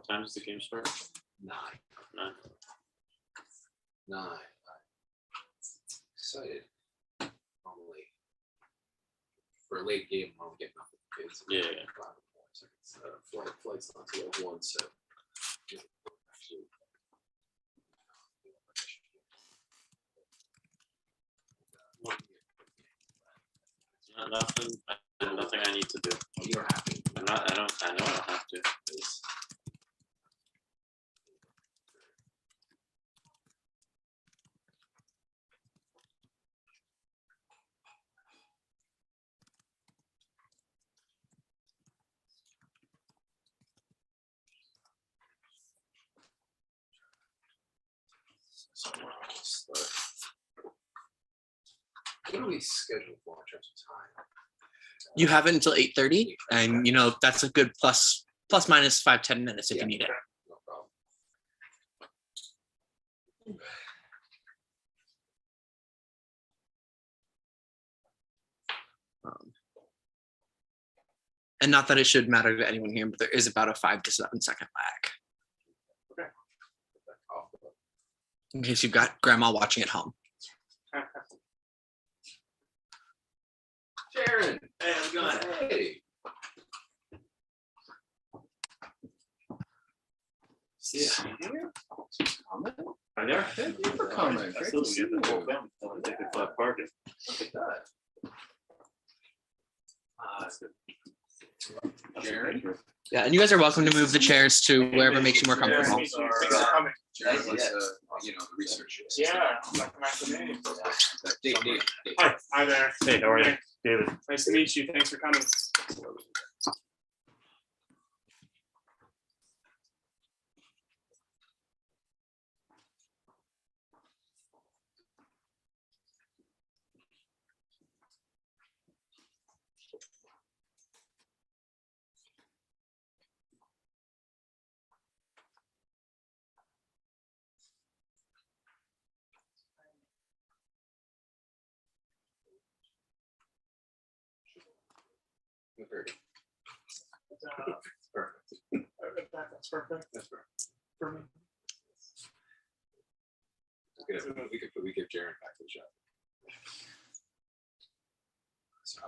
time does the game start? 9. 9. 9. Excited. Normally, for a late game, I'm only getting up with the kids. Yeah. 5 or 4 seconds. Flight's not till 1, so. Actually, Nothing I need to do. you don't have to. I know I don't have to. What do we schedule for in terms of time? You have it until 8:30, and you know that's a good plus minus 5-10 minutes if you need it. No problem. And not that it should matter to anyone here, but there is about a 5 to 7 second lag. Okay. In case you've got grandma watching at home. Sharon, Hey, how's it going? hey. Yeah. Comment? Hi there. Thank you for coming. I Great still to don't see get the whole you. family. I'll take the flat parking. Look at that. That's good. Sharon? Yeah, and you guys are welcome to move the chairs to wherever makes you more Yeah, comfortable. thanks for coming. Sharon was, you know, the research. Yeah, recognize the name. Dave. Hi there. Hey, how are you? David. Nice to meet you. Thanks for coming. Perfect. That's perfect. That's perfect. For me. We could give Jared back to the shop. So,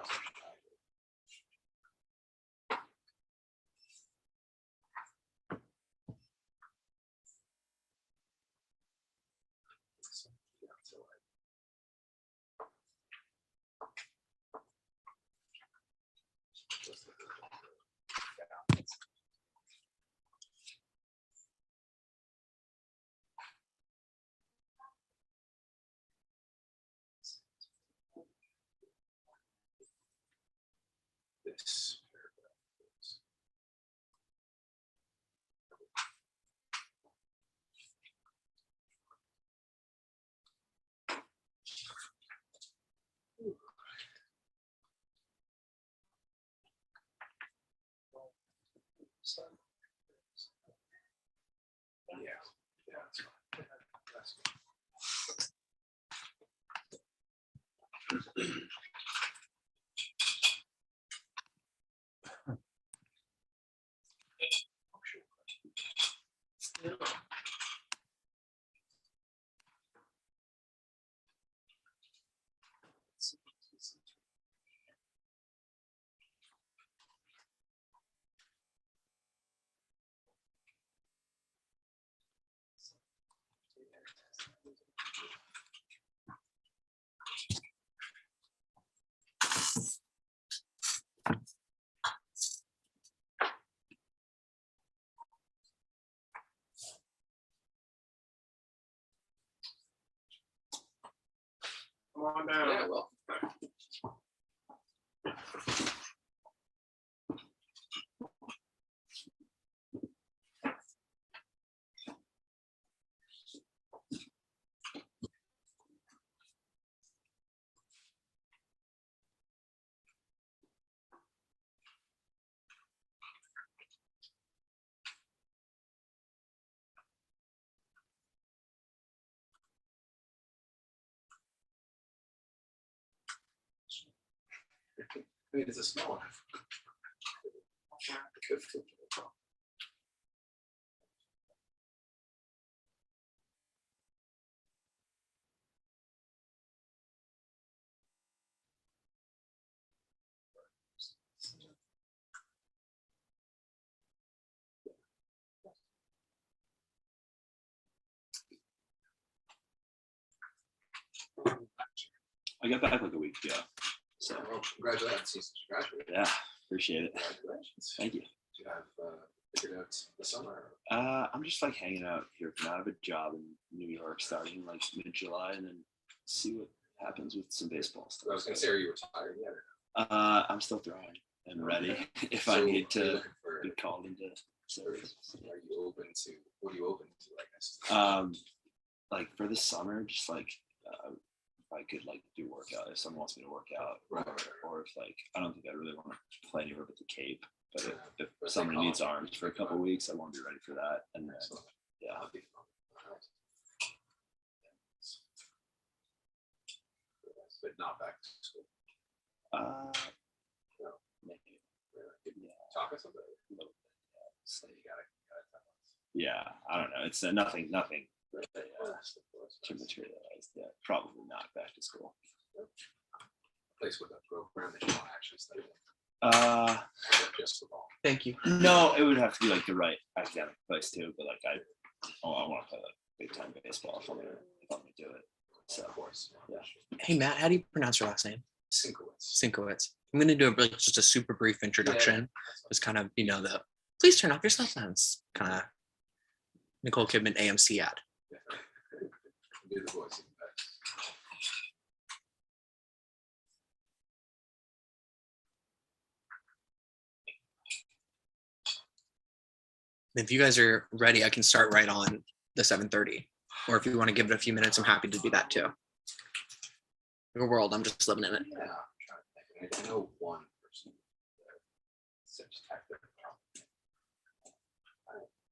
this paragraph is yeah, that's fine. That's good. Come on down. Yeah, well. I mean, it's a small one. Good. I got back like a week ago. So Well, congratulations, since you graduated. yeah, appreciate it. Congratulations. Thank you. Do you have figured out the summer? I'm just like hanging out here for now. I have a job in New York starting like mid-July, and then see what happens with some baseball I stuff. was gonna say, are you retired yet? I'm still throwing and ready if So I are need you to looking for- be called into service. Are you open to, what are you open to, I guess? Like for the summer, just like if I could like do workout, if someone wants me to work out, Right. or if like I don't think I really want to play anywhere but the Cape. But Yeah. if But they somebody call needs it. arms for a couple of weeks, I want to be ready for that. And then Excellent. yeah, That'd be fun. All right. But not back to school. no, maybe. Yeah. Talk us about it. A little bit, yeah. So you gotta tell us. Yeah, I don't know. It's nothing really Yes, of course. too materialized yet. Probably not back to school. Place with a program that you don't actually study. Just football. Thank you. No, it would have to be like the right academic place too. But like I want to play like big time baseball if I'm gonna do it. So Of course. yeah. Hey Matt, how do you pronounce your last name? Sienkiewicz. Sienkiewicz. I'm gonna do like just a super brief introduction. Just kind of, the please turn off your cell phones. Kind of Nicole Kidman AMC ad. Do the voice. If you guys are ready, I can start right on the 7:30. Or if you want to give it a few minutes, I'm happy to do that too. Your world, I'm just living in it. Yeah, I'm trying to think. I know one person. Such tactic.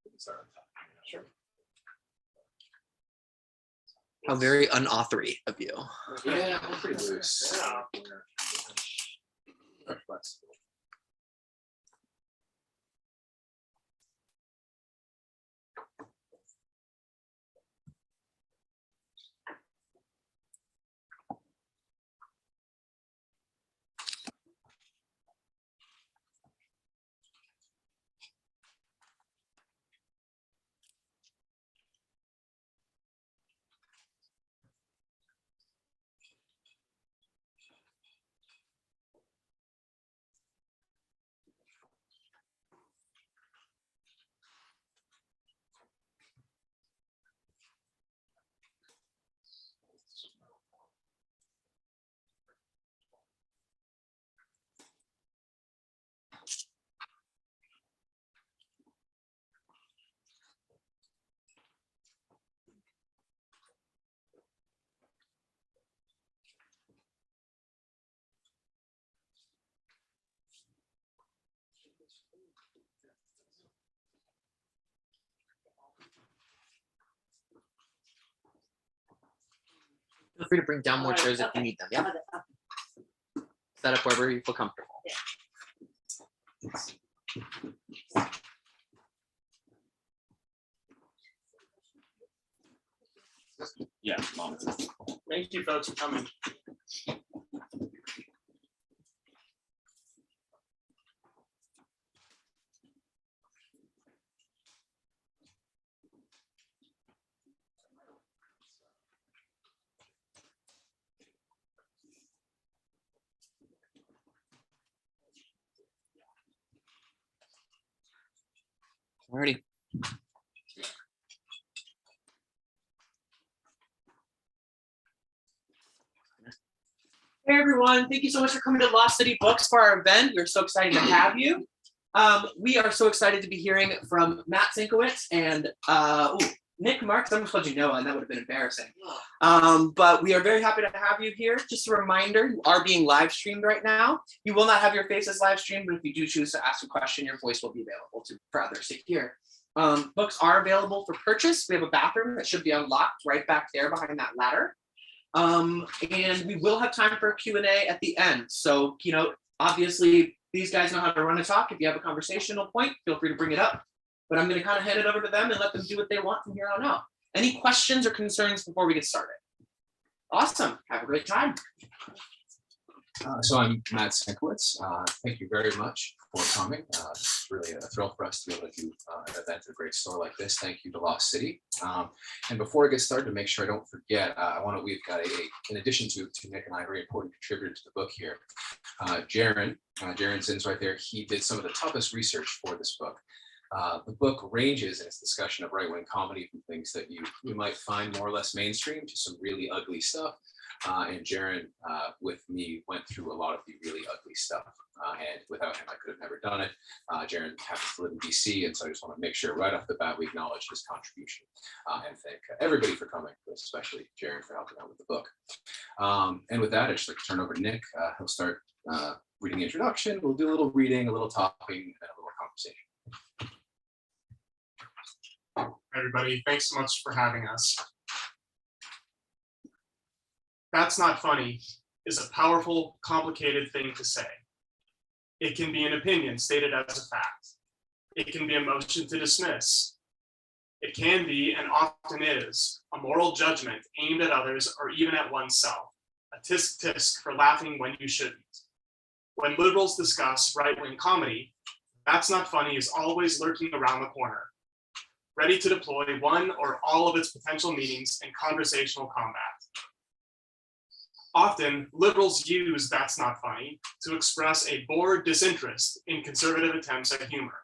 We can start on top. Sure. How very unauthor-y of you. Yeah, I'm pretty loose. Yeah. Very flexible. Feel free to bring down more chairs if you need them. Yeah. Set up wherever you feel comfortable. Yeah, mom. Thank you folks for coming. Alrighty. Hey everyone, thank you so much for coming to Lost City Books for our event. We're so excited to have you. We are so excited to be hearing from Matt Sienkiewicz and Nick Marx. I almost called you Noah, and that would have been embarrassing. But we are very happy to have you here. Just a reminder, you are being live streamed right now. You will not have your faces live streamed, but if you do choose to ask a question, your voice will be available for others to hear. Books are available for purchase. We have a bathroom that should be unlocked right back there behind that ladder. And we will have time for a Q&A at the end. So, obviously these guys know how to run a talk. If you have a conversational point, feel free to bring it up. But I'm going to kind of hand it over to them and let them do what they want from here on out. Any questions or concerns before we get started? Awesome. Have a great time. So I'm Matt Sienkiewicz. Thank you very much for coming. It's really a thrill for us to be able to do an event at a great store like this. Thank you to Lost City. And before I get started, to make sure I don't forget, we've got in addition to Nick and I, a very important contributor to the book here, Jaron Zinn's right there. He did some of the toughest research for this book. The book ranges in its discussion of right-wing comedy from things that you might find more or less mainstream to some really ugly stuff. And Jaron, with me, went through a lot of the really ugly stuff. And without him, I could have never done it. Jaron happens to live in DC, and so I just want to make sure right off the bat we acknowledge his contribution and thank everybody for coming, but especially Jaron for helping out with the book. And with that, I'd just like to turn over to Nick. He'll start reading the introduction. We'll do a little reading, a little talking, and a little conversation. Everybody, thanks so much for having us. That's not funny is a powerful, complicated thing to say. It can be an opinion stated as a fact. It can be a motion to dismiss. It can be, and often is, a moral judgment aimed at others or even at oneself, a tisk tisk for laughing when you shouldn't. When liberals discuss right-wing comedy, that's not funny is always lurking around the corner, ready to deploy one or all of its potential meanings in conversational combat. Often, liberals use "that's not funny" to express a bored disinterest in conservative attempts at humor.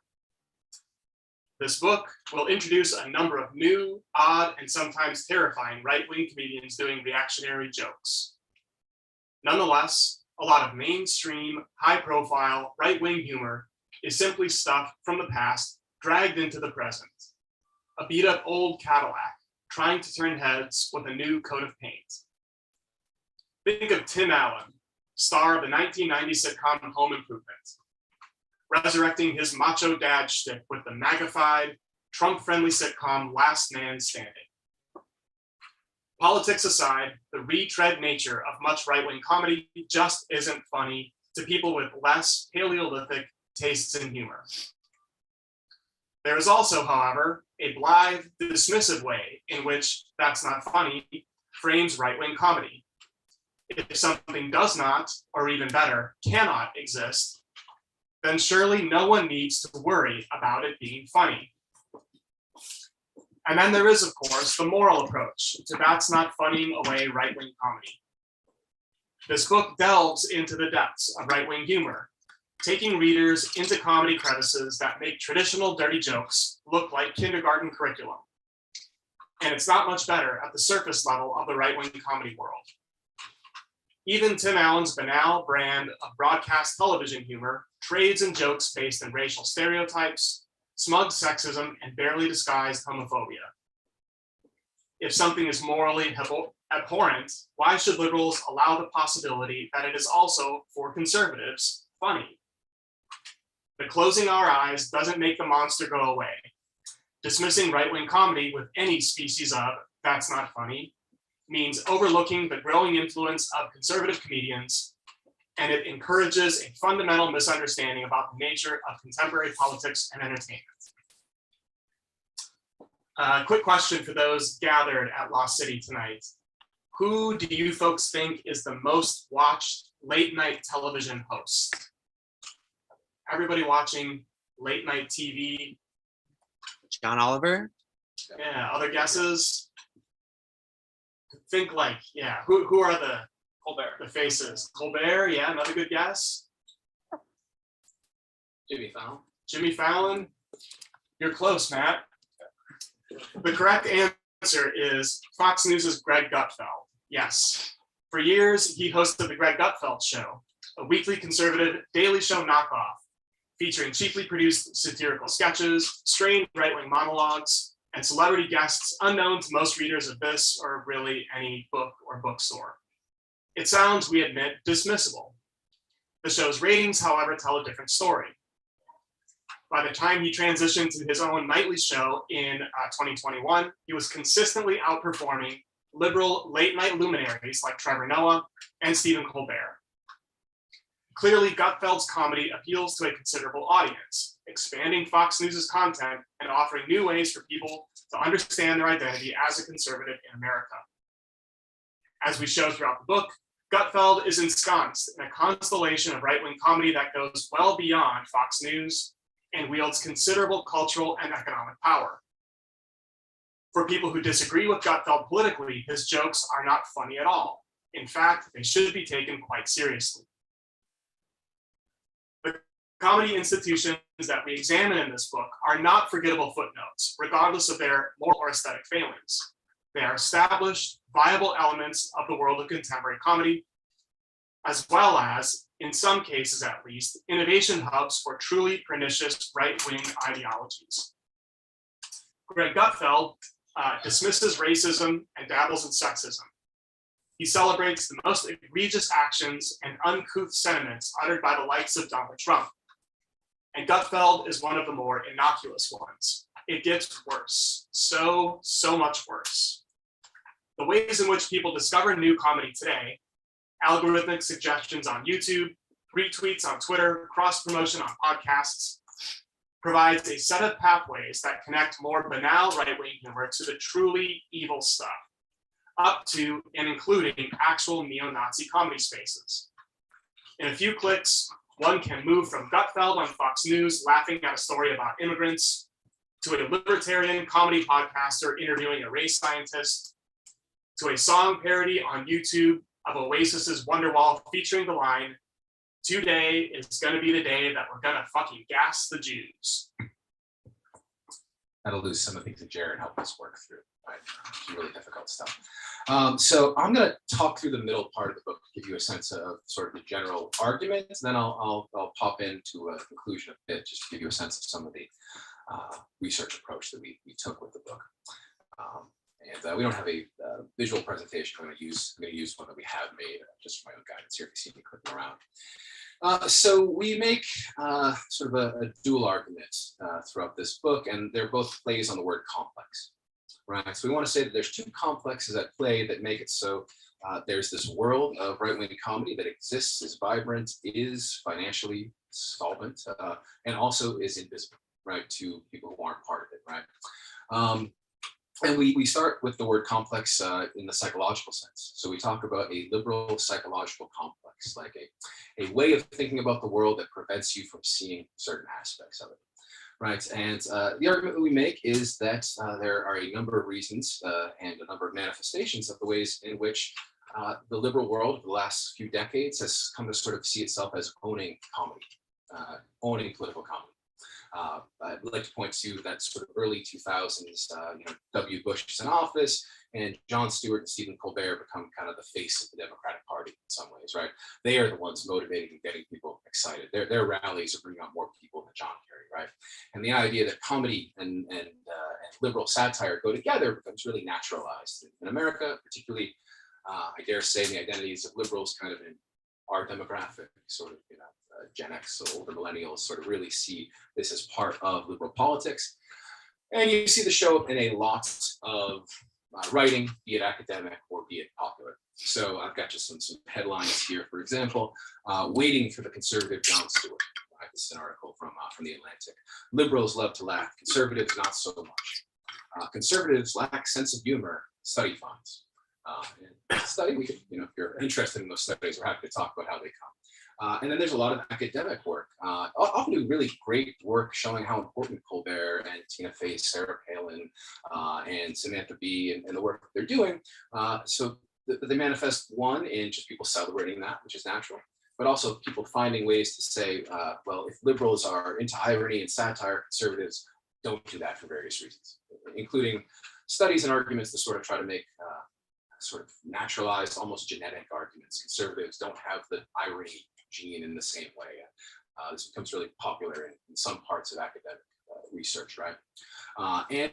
This book will introduce a number of new, odd, and sometimes terrifying right-wing comedians doing reactionary jokes. Nonetheless, a lot of mainstream, high-profile, right-wing humor is simply stuff from the past dragged into the present. A beat-up old Cadillac trying to turn heads with a new coat of paint. Think of Tim Allen, star of the 1990 sitcom Home Improvement, resurrecting his macho dad shtick with the magnified, Trump-friendly sitcom Last Man Standing. Politics aside, the retread nature of much right-wing comedy just isn't funny to people with less Paleolithic tastes in humor. There is also, however, a blithe, dismissive way in which "that's not funny" frames right-wing comedy. If something does not, or even better, cannot exist, then surely no one needs to worry about it being funny. And then there is, of course, the moral approach to "that's not funnying away" right-wing comedy. This book delves into the depths of right-wing humor, taking readers into comedy crevices that make traditional dirty jokes look like kindergarten curriculum. And it's not much better at the surface level of the right-wing comedy world. Even Tim Allen's banal brand of broadcast television humor trades in jokes based in racial stereotypes, smug sexism, and barely disguised homophobia. If something is morally abhorrent, why should liberals allow the possibility that it is also, for conservatives, funny? But closing our eyes doesn't make the monster go away. Dismissing right-wing comedy with any species of "that's not funny" means overlooking the growing influence of conservative comedians, and it encourages a fundamental misunderstanding about the nature of contemporary politics and entertainment. Quick question for those gathered at Lost City tonight. Who do you folks think is the most watched late night television host? Everybody watching late night TV? John Oliver? Yeah, other guesses? Think who are the faces? Colbert, yeah, another good guess. Jimmy Fallon. You're close, Matt. The correct answer is Fox News' Greg Gutfeld. Yes. For years, he hosted the Greg Gutfeld Show, a weekly conservative daily show knockoff, featuring cheaply produced satirical sketches, strained right-wing monologues, and celebrity guests unknown to most readers of this or really any book or bookstore. It sounds, we admit, dismissible. The show's ratings, however, tell a different story. By the time he transitioned to his own nightly show in 2021, he was consistently outperforming liberal late-night luminaries like Trevor Noah and Stephen Colbert. Clearly, Gutfeld's comedy appeals to a considerable audience, expanding Fox News' content and offering new ways for people to understand their identity as a conservative in America. As we show throughout the book, Gutfeld is ensconced in a constellation of right-wing comedy that goes well beyond Fox News and wields considerable cultural and economic power. For people who disagree with Gutfeld politically, his jokes are not funny at all. In fact, they should be taken quite seriously. The comedy institutions that we examine in this book are not forgettable footnotes, regardless of their moral or aesthetic failings. They are established, viable elements of the world of contemporary comedy, as well as, in some cases at least, innovation hubs for truly pernicious right-wing ideologies. Greg Gutfeld dismisses racism and dabbles in sexism. He celebrates the most egregious actions and uncouth sentiments uttered by the likes of Donald Trump. And Gutfeld is one of the more innocuous ones. It gets worse, so much worse. The ways in which people discover new comedy today, algorithmic suggestions on YouTube, retweets on Twitter, cross-promotion on podcasts, provides a set of pathways that connect more banal right-wing humor to the truly evil stuff, up to and including actual neo-Nazi comedy spaces. In a few clicks, one can move from Gutfeld on Fox News laughing at a story about immigrants, to a libertarian comedy podcaster interviewing a race scientist, to a song parody on YouTube of Oasis's Wonderwall featuring the line, "Today is gonna be the day that we're gonna fucking gas the Jews." That'll lose some of the things that Jared helped us work through, right? Some really difficult stuff. So I'm going to talk through the middle part of the book to give you a sense of sort of the general arguments, and then I'll pop into a conclusion a bit, just to give you a sense of some of the research approach that we took with the book. And we don't have a visual presentation. I'm going to use one that we have made just for my own guidance here if you see me clicking around. So we make sort of a dual argument throughout this book, and they're both plays on the word complex, right? So we want to say that there's two complexes at play that make it so there's this world of right-wing comedy that exists, is vibrant, is financially solvent, and also is invisible, right, to people who aren't part of it, right? And we start with the word complex in the psychological sense. So we talk about a liberal psychological complex, like a way of thinking about the world that prevents you from seeing certain aspects of it, right? And the argument that we make is that there are a number of reasons and a number of manifestations of the ways in which the liberal world of the last few decades has come to sort of see itself as owning comedy, owning political comedy. I'd like to point to that sort of early 2000s, W. Bush is in office, and Jon Stewart and Stephen Colbert become kind of the face of the Democratic Party in some ways, right? They are the ones motivating and getting people excited. Their rallies are bringing out more people than John Kerry, right? And the idea that comedy and liberal satire go together becomes really naturalized in America, particularly, I dare say, the identities of liberals kind of in our demographic, sort of, Gen X, so older millennials sort of really see this as part of liberal politics. And you see the show up in a lot of writing, be it academic or be it popular. So I've got just some headlines here. For example, waiting for the conservative Jon Stewart. This is an article from the Atlantic. Liberals love to laugh, conservatives not so much. Conservatives lack sense of humor, study finds. Study, we could, if you're interested in those studies, we're happy to talk about how they come. And then there's a lot of academic work, often do really great work showing how important Colbert and Tina Fey, Sarah Palin, and Samantha Bee and the work that they're doing. So they manifest, one, in just people celebrating that, which is natural, but also people finding ways to say, well, if liberals are into irony and satire, conservatives don't do that for various reasons, including studies and arguments to sort of try to make sort of naturalized, almost genetic arguments. Conservatives don't have the irony gene in the same way. This becomes really popular in some parts of academic research, right? And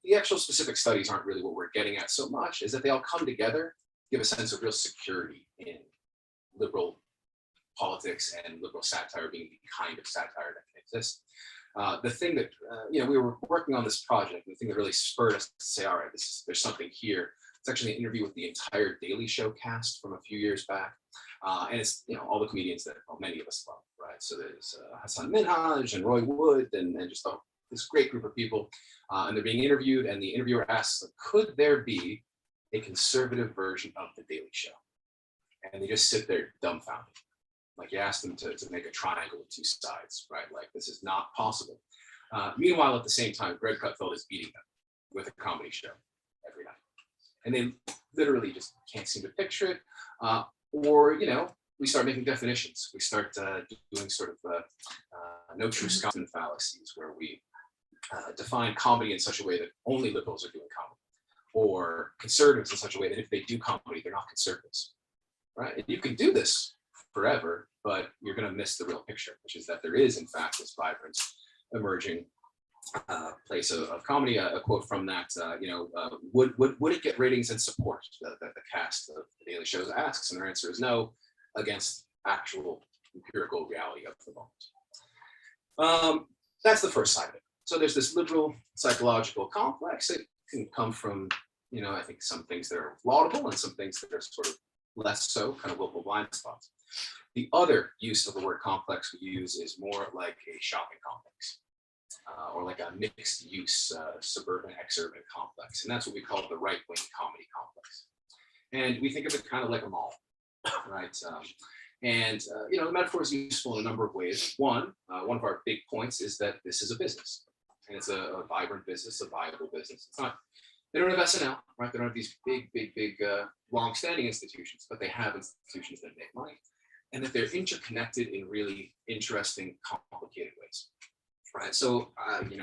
the actual specific studies aren't really what we're getting at so much, is that they all come together, give a sense of real security in liberal politics and liberal satire being the kind of satire that can exist. The thing that, we were working on this project, and the thing that really spurred us to say, all right, there's something here. It's actually an interview with the entire Daily Show cast from a few years back. And it's, all the comedians that many of us love, right? So there's Hassan Minhaj and Roy Wood and just this great group of people. And they're being interviewed, and the interviewer asks, could there be a conservative version of the Daily Show? and they just sit there dumbfounded. Like you ask them to make a triangle with two sides, right? Like this is not possible. Meanwhile, at the same time, Greg Gutfeld is beating them with a comedy show every night. And they literally just can't seem to picture it. Or, we start making definitions. We start doing sort of no true Scotsman fallacies, where we define comedy in such a way that only liberals are doing comedy, or conservatives in such a way that if they do comedy, they're not conservatives, right? And you can do this forever, but you're going to miss the real picture, which is that there is, in fact, this vibrant, emerging place of comedy. A quote from that, would it get ratings and support that the cast of the Daily Shows asks? And their answer is no, against actual empirical reality of the moment. That's the first side of it. So there's this liberal psychological complex. It can come from, I think some things that are laudable and some things that are sort of less so, kind of local blind spots. The other use of the word complex we use is more like a shopping complex, or like a mixed use suburban exurban complex. And that's what we call the right-wing comedy complex. And we think of it kind of like a mall, right? The metaphor is useful in a number of ways. One of our big points is that this is a business, and it's a vibrant business, a viable business. It's not, they don't have SNL, right? They don't have these big, long-standing institutions, but they have institutions that make money, and that they're interconnected in really interesting, complicated ways, right? So, it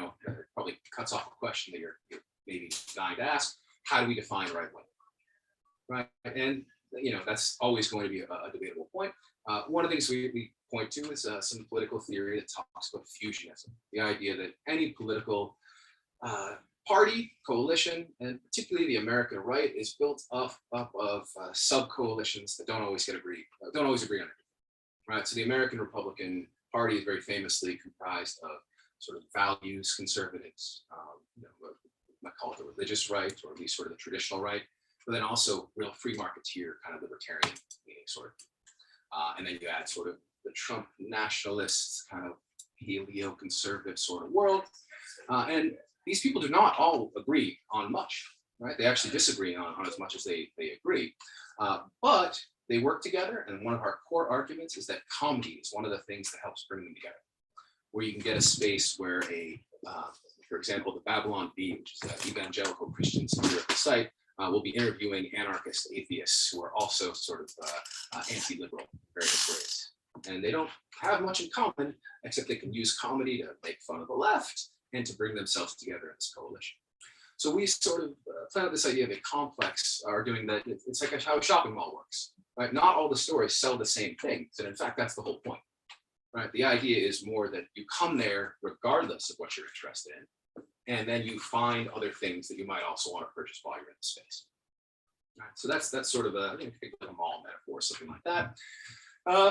probably cuts off a question that you're maybe dying to ask. How do we define right-wing, right? And, that's always going to be a debatable point. One of the things we point to is some political theory that talks about fusionism, the idea that any political party, coalition, and particularly the American right, is built up of sub-coalitions that don't always agree on everything, right? So the American Republican Party is very famously comprised of sort of values conservatives, might call it the religious right, or at least sort of the traditional right, but then also real free marketeer kind of libertarian leaning sort of. And then you add sort of the Trump nationalist kind of paleo conservative sort of world. And these people do not all agree on much, right? They actually disagree on as much as they agree. But they work together. And one of our core arguments is that comedy is one of the things that helps bring them together, where you can get a space where for example, the Babylon Bee, which is an evangelical Christian satirical site, will be interviewing anarchist atheists who are also sort of anti-liberal in various ways. And they don't have much in common, except they can use comedy to make fun of the left and to bring themselves together in this coalition. So we sort of plan out this idea of a complex, are doing that. It's like how a shopping mall works, right? Not all the stores sell the same things. And in fact, that's the whole point, right? The idea is more that you come there regardless of what you're interested in. And then you find other things that you might also want to purchase while you're in the space. Right, so that's sort of a mall metaphor, something like that.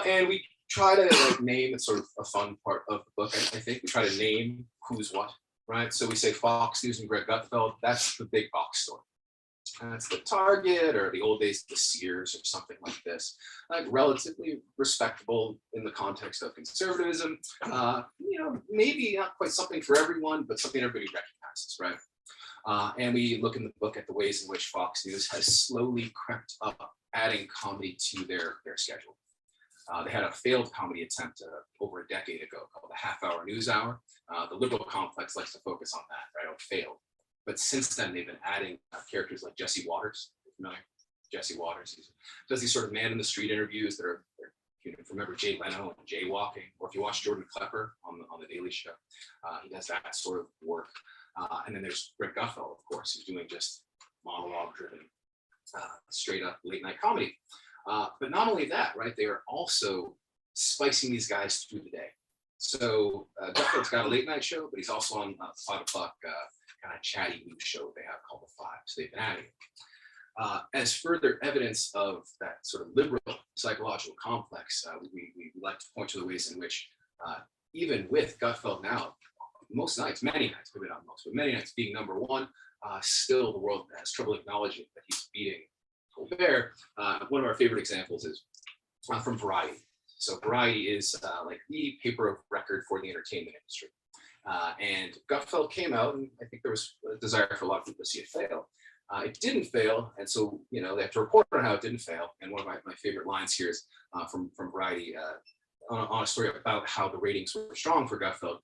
And we try to name, it's sort of a fun part of the book. I think we try to name who's what, right? So we say Fox News and Greg Gutfeld, that's the big box store. That's the Target, or the old days, the Sears, or something like this. Like relatively respectable in the context of conservatism. Maybe not quite something for everyone, but something everybody recognizes, right? And we look in the book at the ways in which Fox News has slowly crept up, adding comedy to their schedule. They had a failed comedy attempt over a decade ago called the Half-Hour News Hour. The liberal complex likes to focus on that, right? It failed. But since then, they've been adding characters like Jesse Waters. Familiar? Jesse Waters. He does these sort of man in the street interviews that are, remember Jay Leno and jaywalking, or if you watch Jordan Klepper on the Daily Show, he does that sort of work. And then there's Greg Gutfeld, of course, who's doing just monologue-driven, straight up late night comedy. But not only that, right? They are also spicing these guys through the day. So Gutfeld's got a late night show, but he's also on 5 o'clock kind of chatty news show they have called The Five. So they've been adding it. As further evidence of that sort of liberal psychological complex, we like to point to the ways in which, even with Gutfeld now, most nights, many nights, maybe not most, but many nights being number one, still the world has trouble acknowledging that he's beating Colbert. One of our favorite examples is from Variety. So Variety is like the paper of record for the entertainment industry. And Gutfeld came out, and I think there was a desire for a lot of people to see it fail. It didn't fail, and so they have to report on how it didn't fail. And one of my favorite lines here is from Variety on a story about how the ratings were strong for Gutfeld.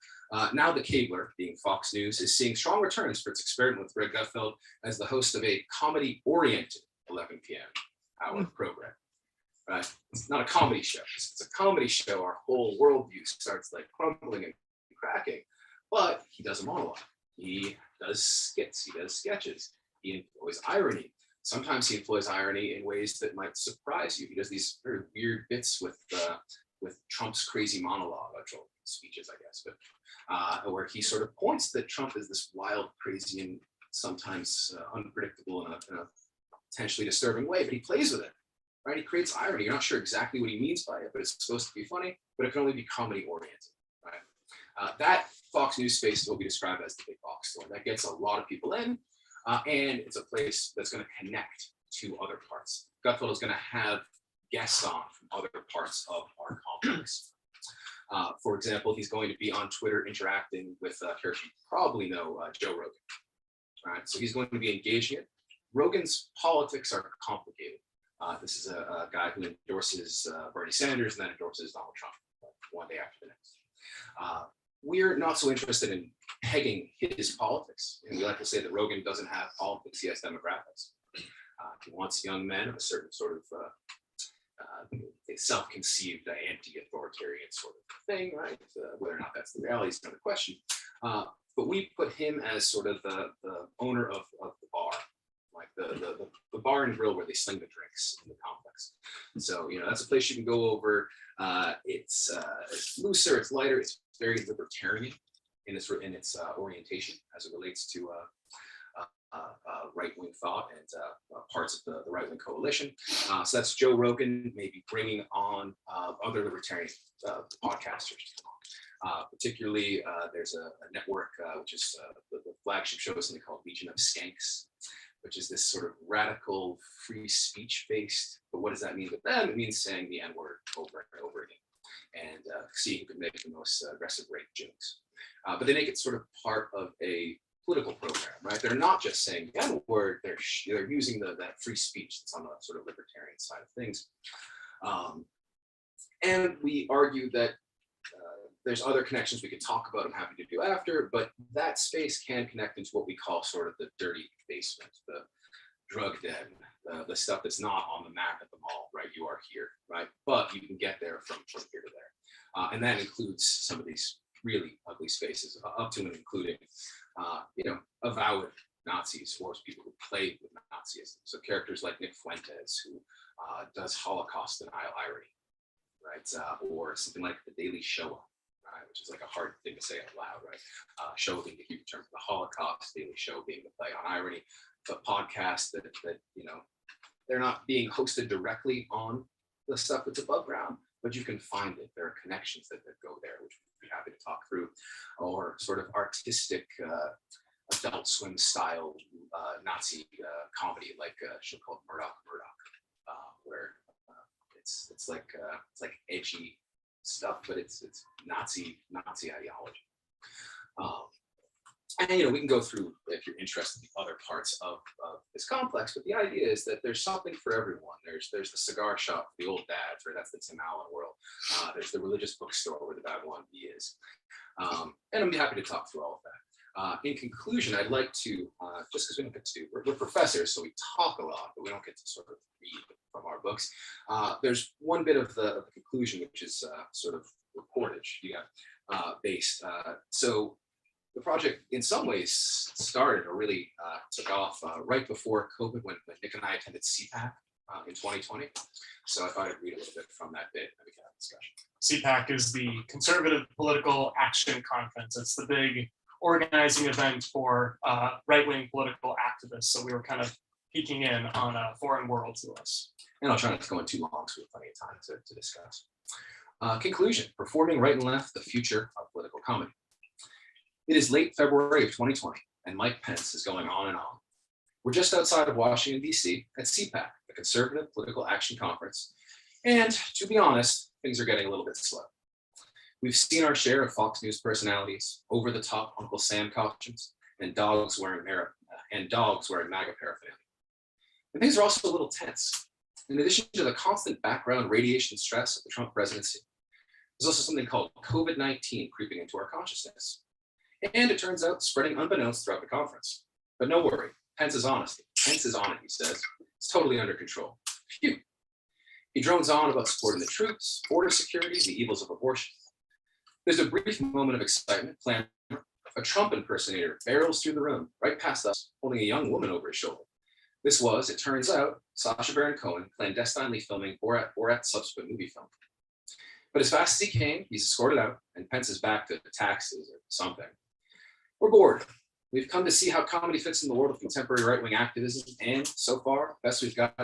Now the cabler, being Fox News, is seeing strong returns for its experiment with Greg Gutfeld as the host of a comedy-oriented 11 p.m. hour program. Right? It's not a comedy show. It's a comedy show. Our whole worldview starts like crumbling and cracking. But he does a monologue. He does skits. He does sketches. He employs irony. Sometimes he employs irony in ways that might surprise you. He does these very weird bits with Trump's crazy monologue, actual speeches, I guess, but where he sort of points that Trump is this wild, crazy, and sometimes unpredictable in a potentially disturbing way, but he plays with it. Right? He creates irony. You're not sure exactly what he means by it, but it's supposed to be funny, but it can only be comedy oriented. Right? That Fox News space is what we describe as the big box store. That gets a lot of people in, and it's a place that's going to connect to other parts. Gutfeld is going to have guests on from other parts of our complex. For example, he's going to be on Twitter interacting with characters you probably know, Joe Rogan. Right? So he's going to be engaging it. Rogan's politics are complicated. This is a guy who endorses Bernie Sanders and then endorses Donald Trump one day after the next. We're not so interested in pegging his politics. And we like to say that Rogan doesn't have politics, he has demographics. He wants young men of a certain sort of self-conceived anti-authoritarian sort of thing, right? Whether or not that's the reality is another question. But we put him as sort of the owner of the bar. Like the bar and grill where they sling the drinks in the complex. So, that's a place you can go over. It's looser, it's lighter, it's very libertarian in its orientation as it relates to right-wing thought and parts of the right-wing coalition. So that's Joe Rogan, maybe bringing on other libertarian podcasters. Particularly, there's a network, which is the flagship show is something called Legion of Skanks, which is this sort of radical free speech based, but what does that mean to them? It means saying the N-word over and over again and seeing who can make the most aggressive rape jokes. But they make it sort of part of a political program, right? They're not just saying the N-word, they're using that free speech that's on the sort of libertarian side of things. And we argue that there's other connections we could talk about. I'm happy to do after, but that space can connect into what we call sort of the dirty basement, the drug den, the stuff that's not on the map at the mall, right? You are here, right? But you can get there from here to there. And that includes some of these really ugly spaces, up to and including, avowed Nazis or people who play with Nazism. So characters like Nick Fuentes, who does Holocaust denial irony, right? Or something like The Daily Show, which is like a hard thing to say out loud, right? Show being the huge term for the Holocaust, Daily Show being the play on irony, but podcasts that they're not being hosted directly on the stuff that's above ground, but you can find it. There are connections that go there, which we'd be happy to talk through, or sort of artistic Adult Swim style Nazi comedy, like a show called Murdoch, where it's like edgy stuff, but it's Nazi ideology. And we can go through if you're interested in the other parts of this complex, but the idea is that there's something for everyone. There's the cigar shop for the old dads, right? That's the Tim Allen world. There's the religious bookstore where the Babylon Bee is. And I'd be happy to talk through all of that. In conclusion, I'd like to, just because we don't get to, we're professors, so we talk a lot, but we don't get to sort of read from our books. There's one bit of the conclusion, which is sort of reportage based. So the project in some ways started or really took off right before COVID when Nick and I attended CPAC in 2020. So I thought I'd read a little bit from that bit and we can have a discussion. CPAC is the Conservative Political Action Conference. It's the big organizing event for right-wing political activists. So we were kind of peeking in on a foreign world to us. And I'll try not to go in too long so we have plenty of time to discuss. Conclusion, performing right and left, the future of political comedy. It is late February of 2020, and Mike Pence is going on and on. We're just outside of Washington, D.C. at CPAC, the Conservative Political Action Conference. And to be honest, things are getting a little bit slow. We've seen our share of Fox News personalities, over-the-top Uncle Sam costumes, and dogs wearing and dogs wearing MAGA paraphernalia. And things are also a little tense. In addition to the constant background radiation stress of the Trump presidency, there's also something called COVID-19 creeping into our consciousness. And it turns out spreading unbeknownst throughout the conference. But no worry, Pence is honest. Pence is on it, he says. It's totally under control. Phew. He drones on about supporting the troops, border security, the evils of abortion. There's a brief moment of excitement, clamor. A Trump impersonator barrels through the room, right past us, holding a young woman over his shoulder. This was, it turns out, Sacha Baron Cohen clandestinely filming Borat's subsequent movie film. But as fast as he came, he's escorted out, and Pence is back to taxes or something. We're bored. We've come to see how comedy fits in the world of contemporary right-wing activism, and so far, the best we've got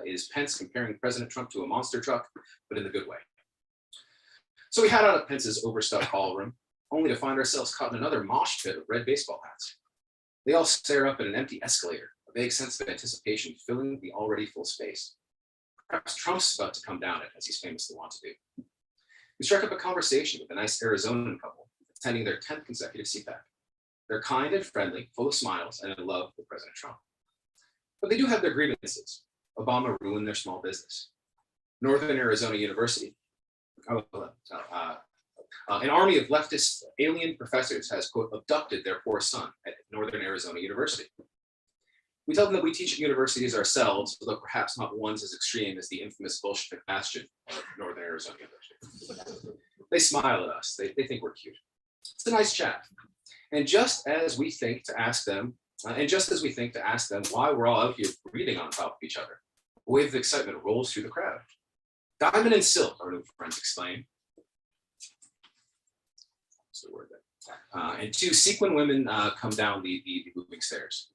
is Pence comparing President Trump to a monster truck, but in the good way. So we head out of Pence's overstuffed ballroom, only to find ourselves caught in another mosh pit of red baseball hats. They all stare up at an empty escalator, a vague sense of anticipation filling the already full space. Perhaps Trump's about to come down it, as he's famous to want to do. We struck up a conversation with a nice Arizonan couple attending their 10th consecutive CPAC. They're kind and friendly, full of smiles, and in love with President Trump. But they do have their grievances. Obama ruined their small business. Northern Arizona University, an army of leftist alien professors has, quote, abducted their poor son at Northern Arizona University. We tell them that we teach at universities ourselves, although perhaps not ones as extreme as the infamous Bolshevik bastion of Northern Arizona University. They smile at us. They think we're cute. It's a nice chat. And just as we think to ask them why we're all out here breathing on top of each other, a wave of excitement rolls through the crowd. Diamond and silk, our new friends exclaim. What's the word there? And two sequin women come down the moving stairs.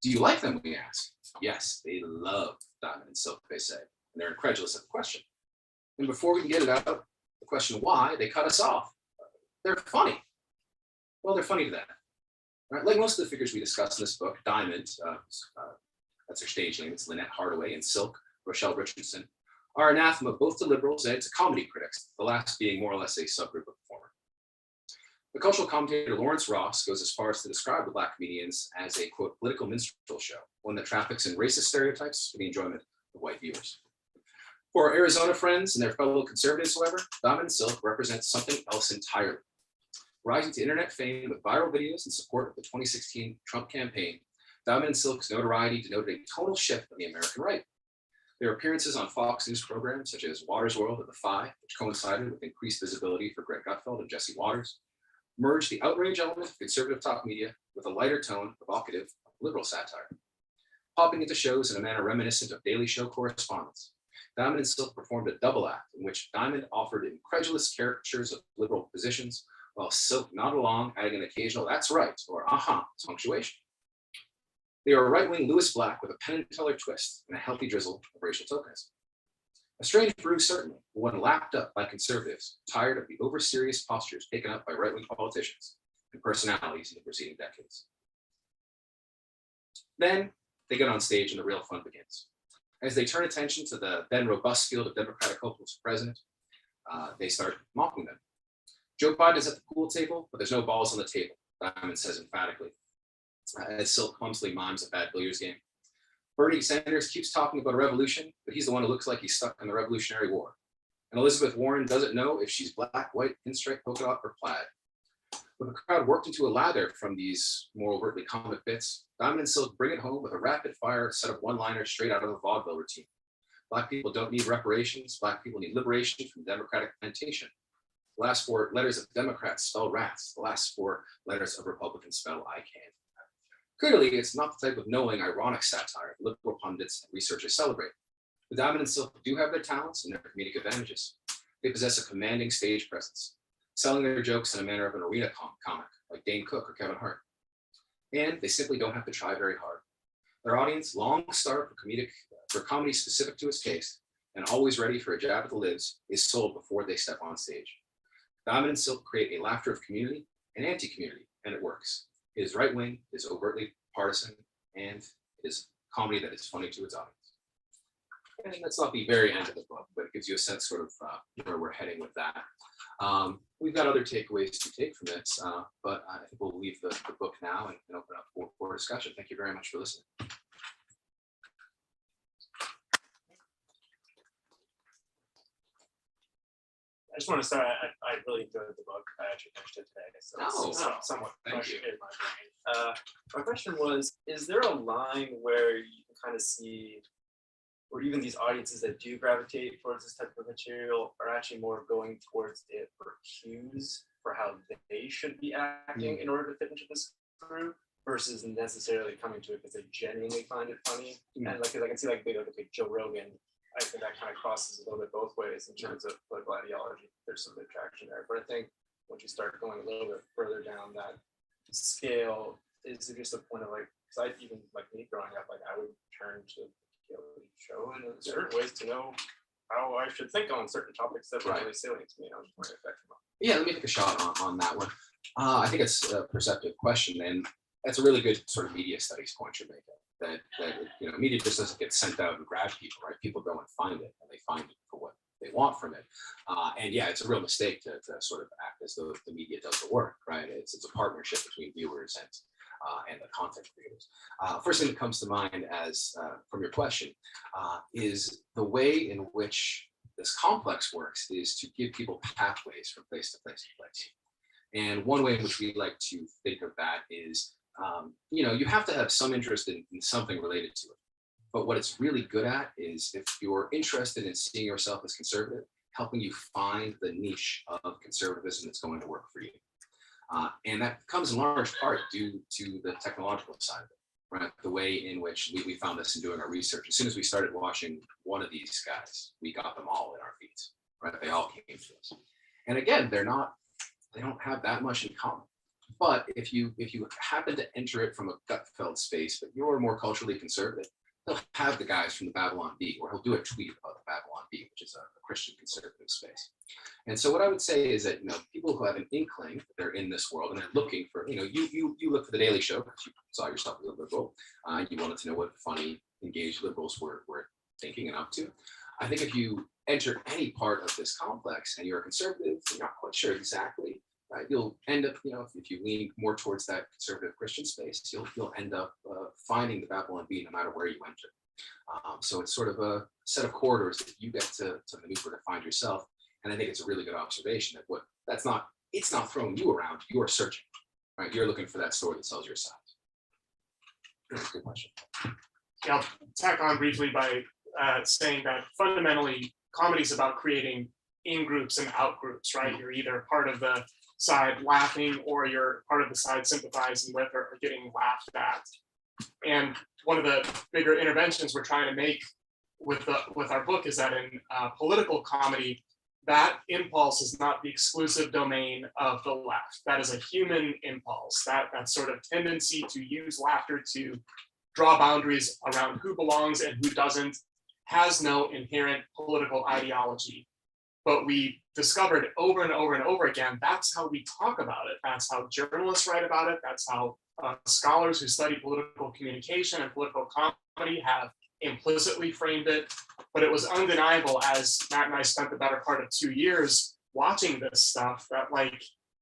Do you like them, we ask. Yes, they love Diamond and silk, they say. And they're incredulous at the question. And before we can get it out, the question why, they cut us off. They're funny. Well, they're funny to them. Right? Like most of the figures we discuss in this book, Diamond, that's her stage name, it's Lynette Hardaway, and Silk, Rochelle Richardson, are anathema both to liberals and to comedy critics, the last being more or less a subgroup of the former. The cultural commentator Lawrence Ross goes as far as to describe the Black comedians as a, quote, political minstrel show, one that traffics in racist stereotypes for the enjoyment of white viewers. For our Arizona friends and their fellow conservatives, however, Diamond and Silk represents something else entirely. Rising to internet fame with viral videos in support of the 2016 Trump campaign, Diamond and Silk's notoriety denoted a tonal shift on the American right. Their appearances on Fox News programs such as Waters World and The Five, which coincided with increased visibility for Greg Gutfeld and Jesse Waters, merged the outrage element of conservative talk media with a lighter tone, evocative, liberal satire. Popping into shows in a manner reminiscent of Daily Show correspondence, Diamond and Silk performed a double act in which Diamond offered incredulous caricatures of liberal positions, while Silk nodded along, adding an occasional "that's right" or "aha" punctuation. They are a right-wing Lewis Black with a Penn and Teller twist and a healthy drizzle of racial tokenism. A strange brew, certainly, but one lapped up by conservatives tired of the over-serious postures taken up by right-wing politicians and personalities in the preceding decades. Then they get on stage and the real fun begins. As they turn attention to the then robust field of Democratic hopefuls for president, they start mocking them. Joe Biden is at the pool table, but there's no balls on the table, Diamond says emphatically, as Silk clumsily mimes a bad billiards game. Bernie Sanders keeps talking about a revolution, but he's the one who looks like he's stuck in the Revolutionary War. And Elizabeth Warren doesn't know if she's black, white, pinstripe, polka dot, or plaid. When the crowd worked into a lather from these more overtly comic bits, Diamond and Silk bring it home with a rapid-fire set of one-liners straight out of a vaudeville routine. Black people don't need reparations. Black people need liberation from Democratic plantation. The last four letters of Democrats spell rats. The last four letters of Republicans spell I can. Clearly, it's not the type of knowing, ironic satire liberal pundits and researchers celebrate. The Diamond and Silk do have their talents and their comedic advantages. They possess a commanding stage presence, selling their jokes in a manner of an arena comic like Dane Cook or Kevin Hart. And they simply don't have to try very hard. Their audience, long starved for comedy specific to its taste and always ready for a jab at the libs, is sold before they step on stage. Diamond and Silk create a laughter of community and anti-community, and it works. It is right-wing, it is overtly partisan, and it is comedy that is funny to its audience. and that's not the very end of the book, but it gives you a sense sort of where we're heading with that. We've got other takeaways to take from this, but I think we'll leave the book now and open up for discussion. Thank you very much for listening. I just want to start. I really enjoyed the book. I actually finished it today, so Oh, it's wow. somewhat Thank fresh you. in my brain. My question was: is there a line where you can kind of see, or even these audiences that do gravitate towards this type of material are actually more going towards it for cues for how they should be acting in order to fit into this group, versus necessarily coming to it because they genuinely find it funny? And like, 'cause I can see like Joe Rogan. I think that kind of crosses a little bit both ways in terms of political ideology. There's some good traction there, but I think once you start going a little bit further down that scale, is it just a point of like, because I even like me growing up, like I would turn to the show in certain ways to know how I should think on certain topics that were really salient to me. I was more effective. Yeah, let me take a shot on that one. I think it's a perceptive question, and that's a really good sort of media studies point you're making. That media just doesn't get sent out and grab people, right? People go and find it, and they find it for what they want from it. And yeah, it's a real mistake to sort of act as though the media does the work, right? It's a partnership between viewers and the content creators. First thing that comes to mind as from your question is the way in which this complex works is to give people pathways from place to place to place. And one way in which we like to think of that is, you have to have some interest in something related to it. But what it's really good at is if you're interested in seeing yourself as conservative, helping you find the niche of conservatism that's going to work for you. And that comes in large part due to the technological side of it, right? The way in which we found this in doing our research. As soon as we started watching one of these guys, we got them all in our feeds, right? They all came to us. And again, they don't have that much in common. But if you happen to enter it from a Gutfeld space, but you're more culturally conservative, he'll have the guys from the Babylon Bee, or he'll do a tweet about the Babylon Bee, which is a Christian conservative space. And so what I would say is that people who have an inkling that they're in this world and they're looking for, you look for the Daily Show because you saw yourself as a liberal, you wanted to know what funny, engaged liberals were thinking and up to. I think if you enter any part of this complex and you're a conservative, you're not quite sure exactly. You'll end up, if you lean more towards that conservative Christian space, you'll end up finding the Babylon Bee no matter where you enter. So it's sort of a set of corridors that you get to maneuver to find yourself. And I think it's a really good observation that it's not throwing you around, you're searching, right? You're looking for that store that sells your size. Good question. Yeah, I'll tack on briefly by saying that fundamentally comedy is about creating in groups and out groups, right? You're either part of the side laughing or you're part of the side sympathizing with or getting laughed at. And one of the bigger interventions we're trying to make with our book is that in political comedy, that impulse is not the exclusive domain of the left. That is a human impulse, that sort of tendency to use laughter to draw boundaries around who belongs and who doesn't has no inherent political ideology. But we discovered over and over and over again, that's how we talk about it. That's how journalists write about it. That's how scholars who study political communication and political comedy have implicitly framed it. But it was undeniable, as Matt and I spent the better part of 2 years watching this stuff, that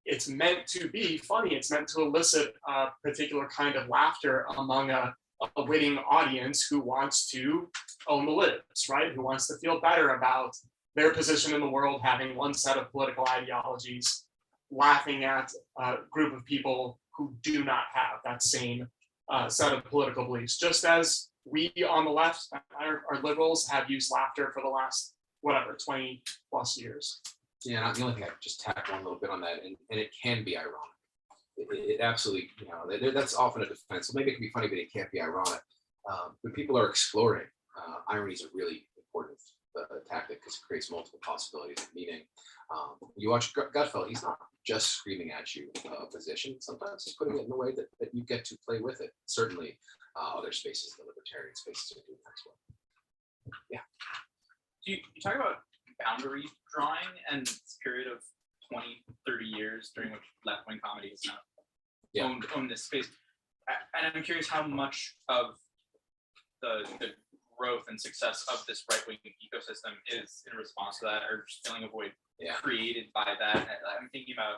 it's meant to be funny. It's meant to elicit a particular kind of laughter among a witting audience who wants to own the libs, right? Who wants to feel better about their position in the world, having one set of political ideologies, laughing at a group of people who do not have that same set of political beliefs. Just as we on the left, our liberals, have used laughter for the last, 20 plus years. Yeah, the only thing I just tack one little bit on that, and it can be ironic. It absolutely, that's often a defense. So maybe it can be funny, but it can't be ironic. When people are exploring, irony is a really important tactic because it creates multiple possibilities of meaning. You watch Gutfeld, he's not just screaming at you a position. Sometimes he's putting it in a way that you get to play with it. Certainly, other spaces, the libertarian spaces, are doing that as well. Yeah. You talk about boundary drawing and this period of 20, 30 years during which left-wing comedy has now owned this space. And I'm curious how much of the growth and success of this right-wing ecosystem is in response to that, or just filling a void created by that. I'm thinking about,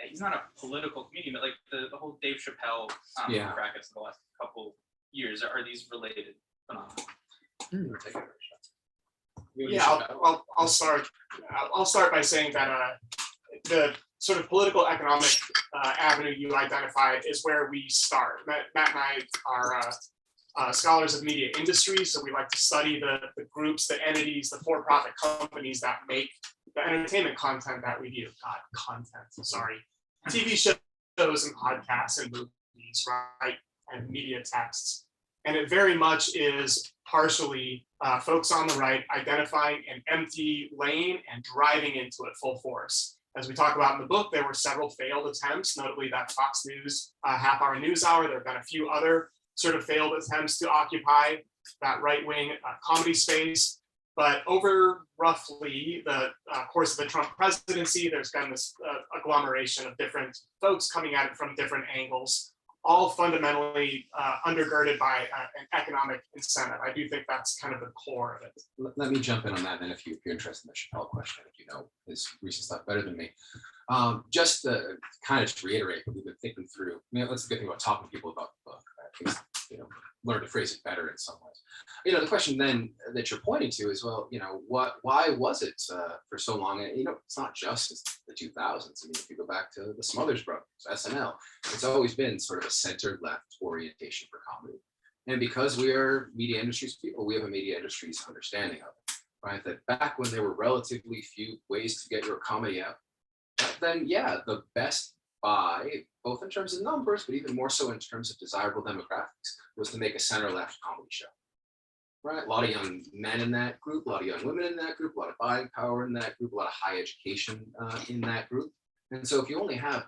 he's not a political comedian, but like the whole Dave Chappelle brackets of the last couple years, are these related phenomena? Yeah, I'll start. I'll start by saying that the sort of political economic avenue you identified is where we start. Matt and I are scholars of media industry, so we like to study the groups, the entities, the for-profit companies that make the entertainment content that we view. TV shows and podcasts and movies, right? And media texts. And it very much is partially folks on the right identifying an empty lane and driving into it full force. As we talk about in the book, there were several failed attempts, notably that Fox News half-hour news hour. There have been a few other sort of failed attempts to occupy that right-wing comedy space. But over roughly the course of the Trump presidency, there's been this agglomeration of different folks coming at it from different angles, all fundamentally undergirded by an economic incentive. I do think that's kind of the core of it. Let me jump in on that then if you're interested in the Chappelle question, if you know his recent stuff better than me. Just to kind of just reiterate what we've been thinking through. That's a good thing about talking to people about the book. I think, learn to phrase it better in some ways. The question then that you're pointing to is, well, why was it for so long? And, it's not just the 2000s. I mean, if you go back to the Smothers Brothers, SNL, it's always been sort of a centered left orientation for comedy. And because we are media industries people, we have a media industries understanding of it, right? That back when there were relatively few ways to get your comedy out, then the best buy, both in terms of numbers, but even more so in terms of desirable demographics, was to make a center-left comedy show. Right, a lot of young men in that group, a lot of young women in that group, a lot of buying power in that group, a lot of high education in that group. And so if you only have,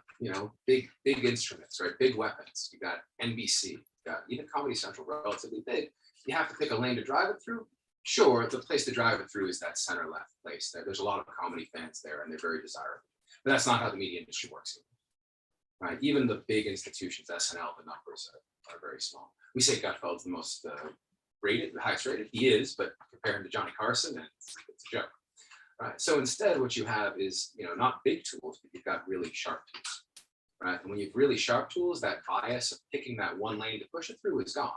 big instruments, right, big weapons, you got NBC, you got even Comedy Central, relatively big, you have to pick a lane to drive it through. Sure, the place to drive it through is that center left place. There's a lot of comedy fans there and they're very desirable. But that's not how the media industry works. Right, even the big institutions, SNL, the numbers are very small. We say Gutfeld's the most rated, the highest rated. He is, but compare him to Johnny Carson, and it's a joke. Right. So instead, what you have is, not big tools, but you've got really sharp tools. Right. And when you have really sharp tools, that bias of picking that one lane to push it through is gone.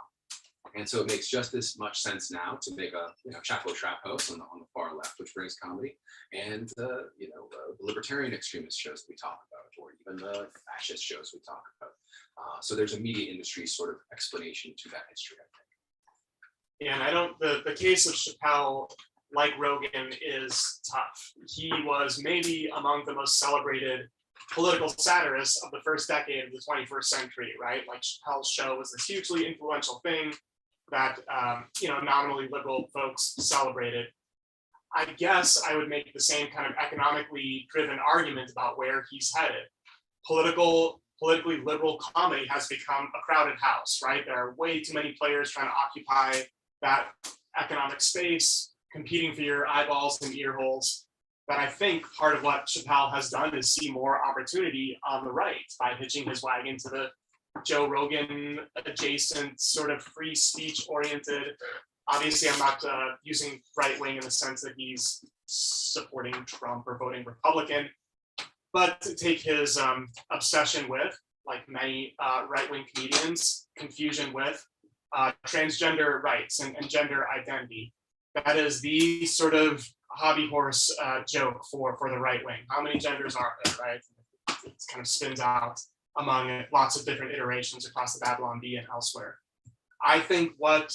And so it makes just as much sense now to make a Chapo Trap House on the far left, which brings comedy, and the libertarian extremist shows that we talk about, or even the fascist shows we talk about. So there's a media industry sort of explanation to that history, I think. And I don't, the case of Chappelle, like Rogan, is tough. He was maybe among the most celebrated political satirists of the first decade of the 21st century, right? Like Chappelle's show was this hugely influential thing that, nominally liberal folks celebrated. I guess I would make the same kind of economically driven argument about where he's headed. Politically liberal comedy has become a crowded house, right? There are way too many players trying to occupy that economic space, competing for your eyeballs and ear holes. But I think part of what Chappelle has done is see more opportunity on the right by hitching his wagon to the Joe Rogan adjacent sort of free speech oriented. Obviously, I'm not using right wing in the sense that he's supporting Trump or voting Republican, but to take his obsession with, like many right wing comedians, confusion with transgender rights and gender identity. That is the sort of hobby horse joke for the right wing. How many genders are there, right? It kind of spins out among lots of different iterations across the Babylon Bee and elsewhere. I think what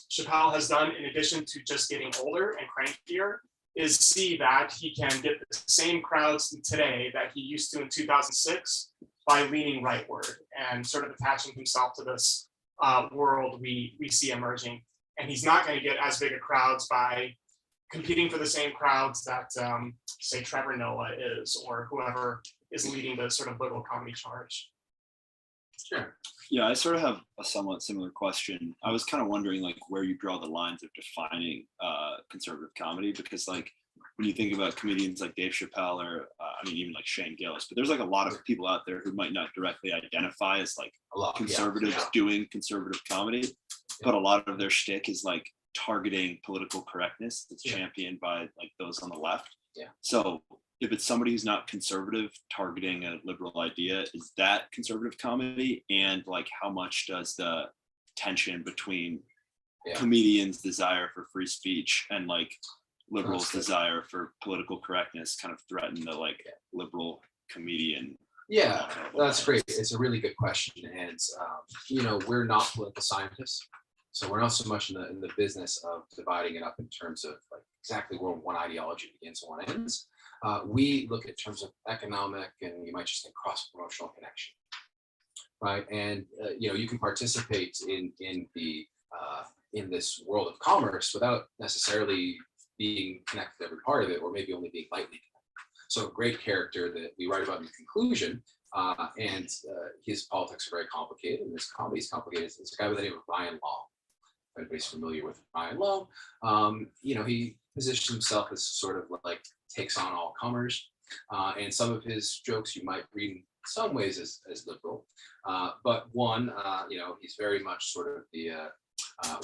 Chappelle has done, in addition to just getting older and crankier, is see that he can get the same crowds today that he used to in 2006 by leaning rightward and sort of attaching himself to this world we see emerging. And he's not going to get as big a crowds by competing for the same crowds that, say, Trevor Noah is, or whoever is leading the sort of liberal comedy charge. Sure. Yeah, I sort of have a somewhat similar question. I was kind of wondering, like, where you draw the lines of defining conservative comedy, because, like, when you think about comedians like Dave Chappelle or, even like Shane Gillis, but there's like a lot of people out there who might not directly identify as like conservatives doing conservative comedy, but a lot of their shtick is like targeting political correctness that's Yeah. championed by like those on the left. Yeah. So if it's somebody who's not conservative targeting a liberal idea, is that conservative comedy? And like, how much does the tension between comedians' desire for free speech and like liberals' desire for political correctness kind of threaten the like liberal comedian? Yeah, that's great. It's a really good question. And, we're not political scientists. So we're not so much in the business of dividing it up in terms of like exactly where one ideology begins and one ends. We look at terms of economic and you might just say cross-promotional connection, right? And you can participate in this world of commerce without necessarily being connected to every part of it, or maybe only being lightly connected. So a great character that we write about in the conclusion, and his politics are very complicated, and his comedy is complicated. It's a guy by the name of Ryan Long. If anybody's familiar with Ryan Long, he positions himself as sort of like takes on all comers, and some of his jokes you might read in some ways as liberal, but one, he's very much sort of the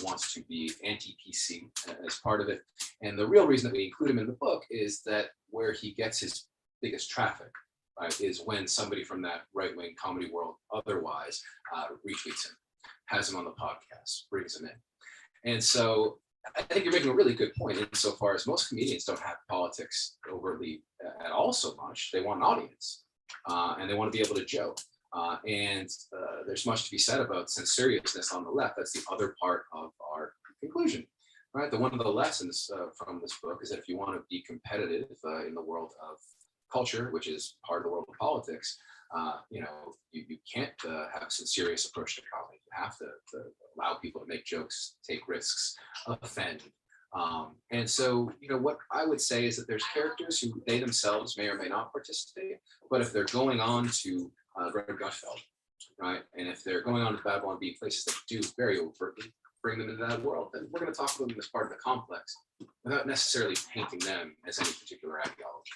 wants to be anti-PC as part of it. And the real reason that we include him in the book is that where he gets his biggest traffic, right, is when somebody from that right-wing comedy world otherwise retweets him, has him on the podcast, brings him in. And so I think you're making a really good point insofar as most comedians don't have politics overtly at all so much. They want an audience, and they want to be able to joke. And there's much to be said about censoriousness on the left. That's the other part of our conclusion, right? One of the lessons from this book is that if you want to be competitive in the world of culture, which is part of the world of politics, you can't have a serious approach to comedy. You have to allow people to make jokes, take risks, offend. And so, what I would say is that there's characters who they themselves may or may not participate, but if they're going on to Gutfeld, right, and if they're going on to Babylon Bee, places that do very overtly bring them into that world, then we're going to talk about them as part of the complex without necessarily painting them as any particular ideology.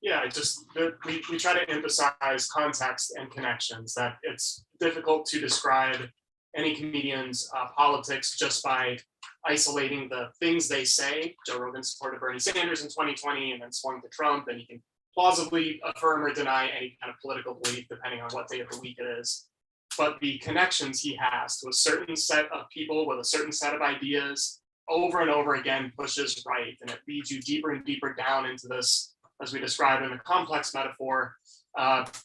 Yeah, we try to emphasize context and connections, that it's difficult to describe any comedian's politics just by isolating the things they say. Joe Rogan supported Bernie Sanders in 2020 and then swung to Trump, and he can plausibly affirm or deny any kind of political belief depending on what day of the week it is. But the connections he has to a certain set of people with a certain set of ideas over and over again pushes right, and it leads you deeper and deeper down into this, as we described in the complex metaphor,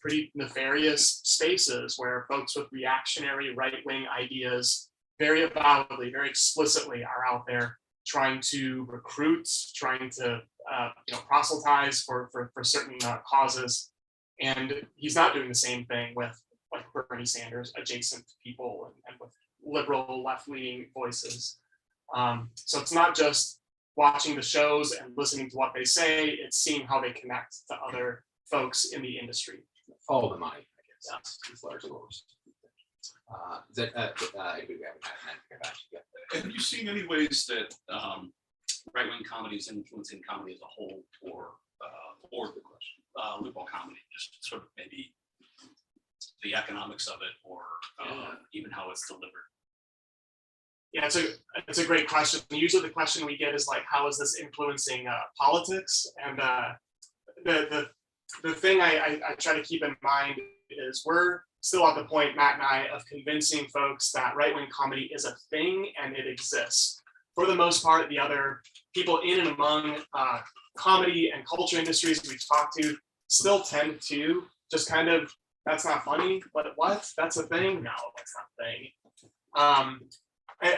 pretty nefarious spaces where folks with reactionary right-wing ideas very avowedly, very explicitly are out there trying to recruit, trying to proselytize for certain causes. And he's not doing the same thing with like Bernie Sanders adjacent people and with liberal left-leaning voices. So it's not just watching the shows and listening to what they say, it's seeing how they connect to other folks in the industry. Follow the money, I guess. It's largely what we're saying. Have you seen any ways that right-wing comedy is influencing comedy as a whole, or liberal comedy, just sort of maybe the economics of it, or even how it's delivered? Yeah, it's a great question. Usually the question we get is like, how is this influencing politics? And the thing I try to keep in mind is we're still at the point, Matt and I, of convincing folks that right-wing comedy is a thing and it exists. For the most part, the other people in and among comedy and culture industries we've talked to still tend to just kind of, that's not funny, but what? That's a thing? No, that's not a thing.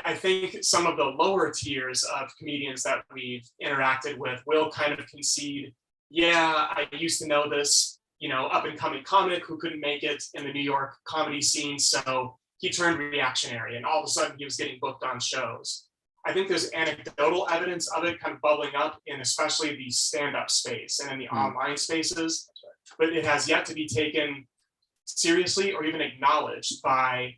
I think some of the lower tiers of comedians that we've interacted with will kind of concede, yeah, I used to know this, up and coming comic who couldn't make it in the New York comedy scene, so he turned reactionary and all of a sudden he was getting booked on shows. I think there's anecdotal evidence of it kind of bubbling up in especially the stand-up space and in the online spaces, but it has yet to be taken seriously or even acknowledged by,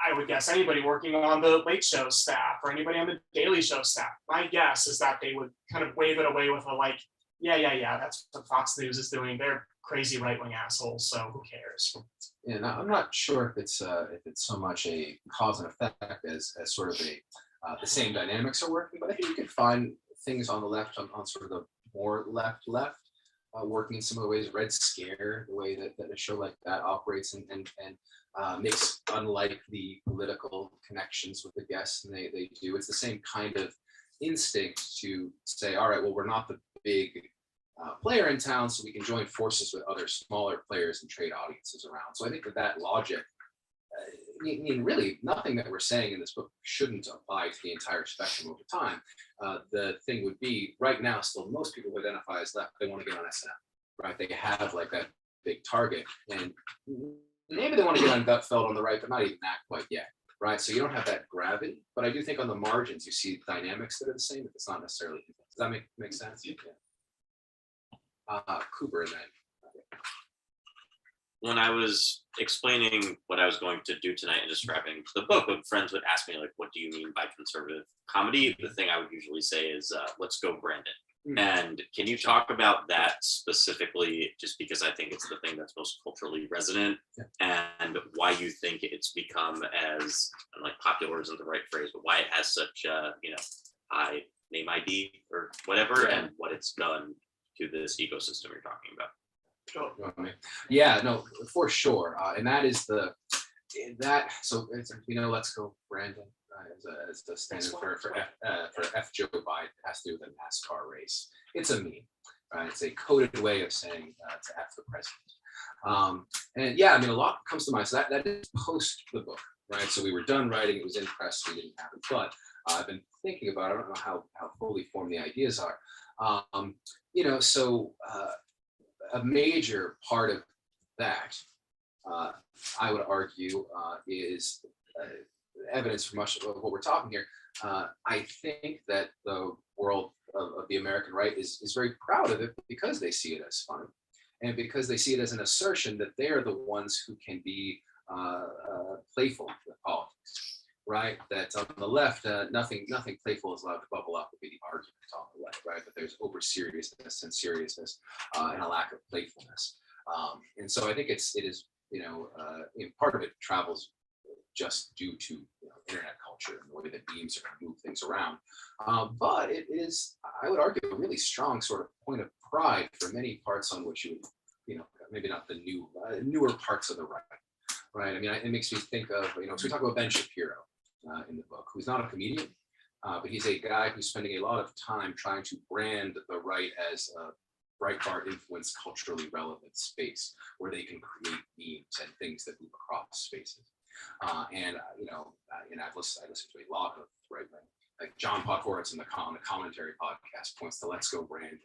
I would guess, anybody working on the Late Show staff or anybody on the Daily Show staff. My guess is that they would kind of wave it away with a like, yeah, that's what Fox News is doing. They're crazy right-wing assholes, so who cares? And I'm not sure if it's so much a cause and effect as sort of the same dynamics are working, but I think you can find things on the left, on sort of the more left, working in similar ways. Red Scare, the way that a show like that operates and makes, unlike the political connections with the guests and they do, it's the same kind of instinct to say, all right, well, we're not the big player in town, so we can join forces with other smaller players and trade audiences around. So I think that logic, I mean, really, nothing that we're saying in this book shouldn't apply to the entire spectrum over time. The thing would be, right now, still most people who identify as left, they want to get on SNL, right? They have like that big target, and maybe they want to get on Gutfeld on the right, but not even that quite yet, right? So you don't have that gravity, but I do think on the margins, you see dynamics that are the same, but it's not necessarily. Does that make sense? Yeah. Cooper, and then. When I was explaining what I was going to do tonight and describing the book, when friends would ask me, like, what do you mean by conservative comedy? The thing I would usually say is, let's go, Brandon. And can you talk about that specifically, just because I think it's the thing that's most culturally resonant, and why you think it's become as, like, popular isn't the right phrase, but why it has such, high name ID or whatever, and what it's done to this ecosystem you're talking about. Sure. Yeah, no, for sure. And that is so it's, let's go, Brandon, as the standard for F Joe Biden. It has to do with a NASCAR race. It's a meme, right? It's a coded way of saying to F the president. And yeah, I mean, a lot comes to mind. So that is post the book, right? So we were done writing, it was in press, we didn't have it. But I've been thinking about it. I don't know how fully formed the ideas are. A major part of that, I would argue, is evidence for much of what we're talking here. I think that the world of the American right is very proud of it because they see it as funny, and because they see it as an assertion that they are the ones who can be playful with politics, right? That on the left, nothing playful is allowed to bubble up would be the argument on the left, right? That there's over seriousness and seriousness and a lack of playfulness. And so I think it is part of it travels just due to internet culture and the way that memes are going to move things around. But it is, I would argue, a really strong sort of point of pride for many parts on which you maybe not the newer parts of the right? I mean, it makes me think of, so we talk about Ben Shapiro in the book, who's not a comedian, but he's a guy who's spending a lot of time trying to brand the right as a Breitbart influenced culturally relevant space where they can create memes and things that move across spaces. And I've listened to a lot of right wing, like John Podhoretz in the commentary podcast points to "Let's Go Brandon"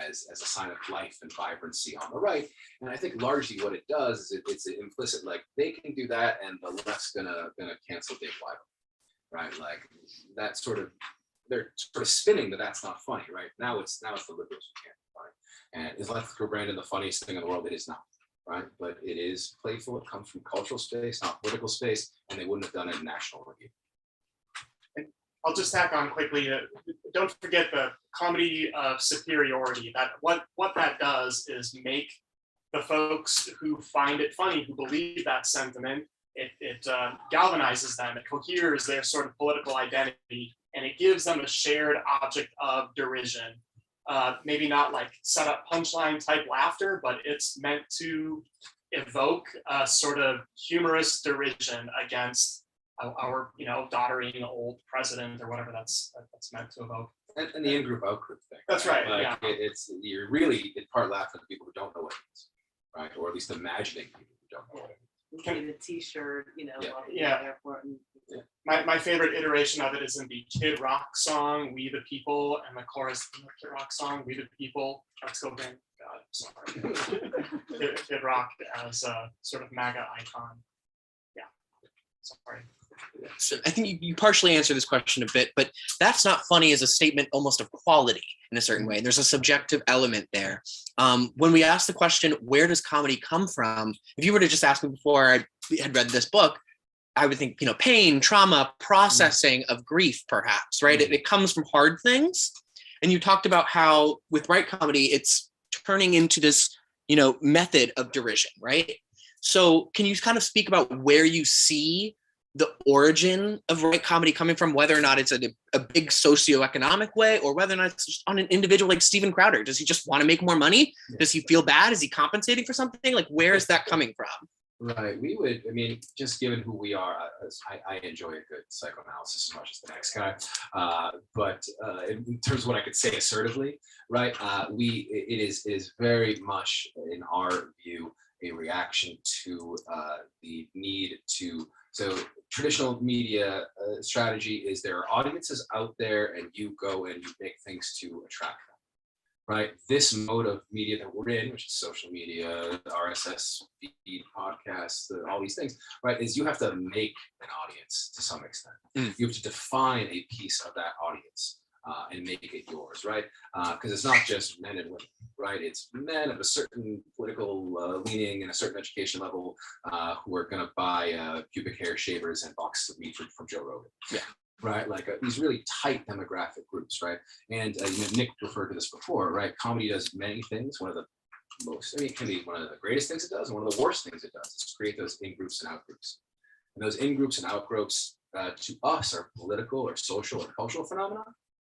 as a sign of life and vibrancy on the right. And I think largely what it does is it's an implicit, like, they can do that and the left's gonna cancel Dave Weigel, right? Like that sort of, they're sort of spinning that that's not funny, right? Now it's the liberals who can't be funny. And is Let's Go Brandon the funniest thing in the world? It is not, right? But it is playful. It comes from cultural space, not political space, and they wouldn't have done it in National Review. I'll just tack on quickly. Don't forget the comedy of superiority. That what that does is make the folks who find it funny, who believe that sentiment, it galvanizes them. It coheres their sort of political identity, and it gives them a shared object of derision. Maybe not like set up punchline type laughter, but it's meant to evoke a sort of humorous derision against our doddering old president or whatever that's meant to evoke. And the in-group out-group thing. That's right. Like, yeah. You're really in part laughing at people who don't know what it is, right? Or at least imagining people who don't know what it is. Getting the T-shirt, Yeah. airport. And, My favorite iteration of it is in the Kid Rock song "We the People," and the chorus in the Kid Rock song "We the People." Let's go, man. God, sorry. Kid Rock as a sort of MAGA icon. Yeah. Sorry. So I think you partially answered this question a bit, but that's not funny as a statement almost of quality in a certain way. There's a subjective element there. When we ask the question, where does comedy come from? If you were to just ask me before I had read this book, I would think, pain, trauma, processing of grief, perhaps, right? It comes from hard things. And you talked about how with right comedy, it's turning into this method of derision, right? So can you kind of speak about where you see the origin of right comedy coming from, whether or not it's a big socioeconomic way, or whether or not it's just on an individual like Steven Crowder? Does he just want to make more money? Does he feel bad? Is he compensating for something? Like, where is that coming from? Right. Just given who we are, I enjoy a good psychoanalysis as much as the next guy. But in terms of what I could say assertively, right, it is very much, in our view, a reaction to the need to. So traditional media strategy is there are audiences out there, and you go and you make things to attract them. Right, this mode of media that we're in, which is social media, RSS feed, podcasts, all these things, right, is you have to make an audience to some extent. You have to define a piece of that audience and make it yours, right? Because it's not just men and women, right? It's men of a certain political leaning and a certain education level who are going to buy pubic hair shavers and boxes of meat from Joe Rogan. Yeah. Right, like these really tight demographic groups, right? And Nick referred to this before, right? Comedy does many things. One of the it can be one of the greatest things it does, and one of the worst things it does is create those in-groups and out-groups. And those in-groups and out-groups to us are political or social or cultural phenomena.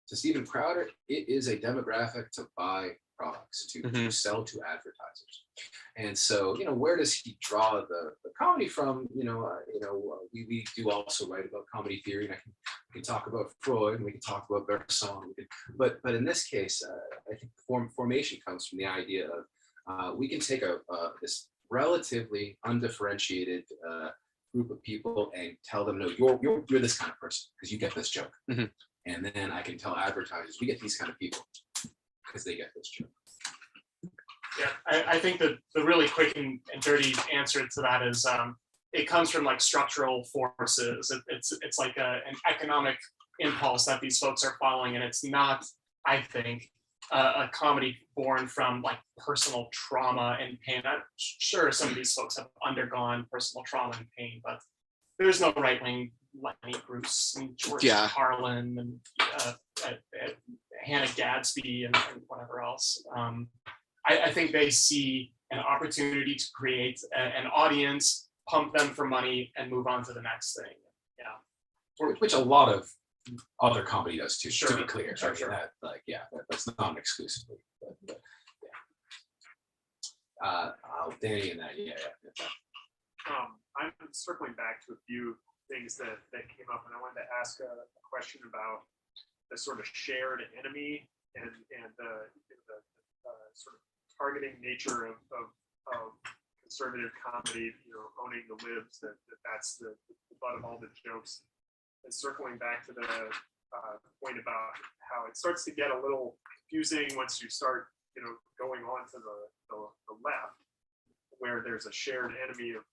To Steven Crowder, it is a demographic to buy products, to sell to advertisers. And so, where does he draw the comedy from? We do also write about comedy theory, and we can talk about Freud, and we can talk about Bergson, but in this case, I think formation comes from the idea of we can take this relatively undifferentiated group of people and tell them, no, you're this kind of person because you get this joke. And then I can tell advertisers, we get these kind of people because they get this joke. Yeah, I think that the really quick and dirty answer to that is it comes from like structural forces. It's like an economic impulse that these folks are following, and it's not, I think, a comedy born from like personal trauma and pain. I'm sure some of these folks have undergone personal trauma and pain, but there's no right-wing Lenny Bruce and George Carlin and Hannah Gadsby and whatever else. I think they see an opportunity to create an audience, pump them for money, and move on to the next thing. Yeah, which a lot of other comedy does too. Sure. To be clear, Sure. That's not exclusively. But Danny and that, I'm circling back to a few things that came up, and I wanted to ask a question about the sort of shared enemy and the sort of targeting nature of conservative comedy, owning the libs, that's the butt of all the jokes. And circling back to the point about how it starts to get a little confusing once you start, going on to the left, where there's a shared enemy of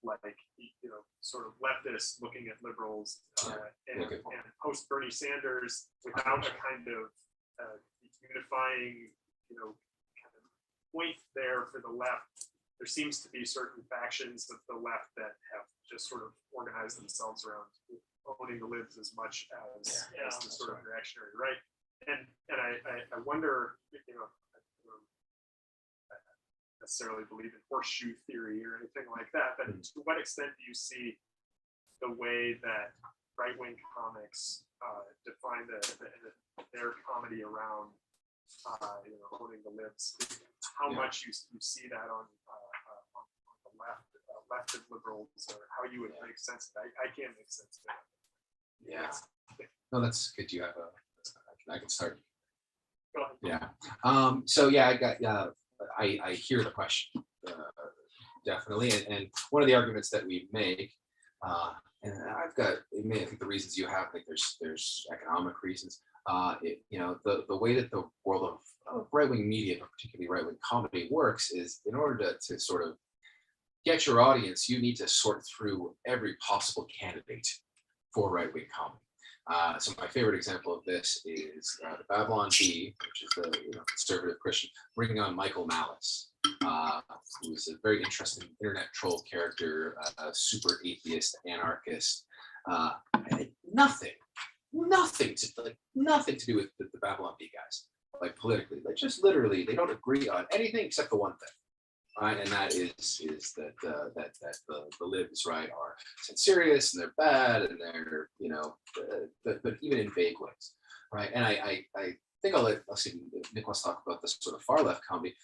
sort of leftists looking at liberals and post Bernie Sanders without a kind of unifying, kind of point there for the left. There seems to be certain factions of the left that have just sort of organized themselves around owning the libs as much as the sort of reactionary right. And I wonder, I don't necessarily believe in horseshoe theory or anything like that, but to what extent do you see the way that right-wing comics define their comedy around owning the libs? How much you see that on the left of liberals, or how you would make sense of that? I can't make sense of that. Yeah. No, that's good. You have I can start. Go ahead. Yeah. So I got. I hear the question definitely, and one of the arguments that we make, and I've got. I think the reasons you have, like there's economic reasons. The way that the world of right-wing media, but particularly right-wing comedy, works is in order to sort of get your audience, you need to sort through every possible candidate for right-wing comedy. So my favorite example of this is the Babylon Bee, which is the conservative Christian, bringing on Michael Malice, who is a very interesting internet troll character, super atheist, anarchist, nothing to do with the Babylon Bee guys, like politically, like just literally, they don't agree on anything except for one thing. right? And that is that the libs, right, are serious and they're bad and they're, you know, but even in vague ways, right? And I think I'll see Nicholas talk about this sort of far left comedy.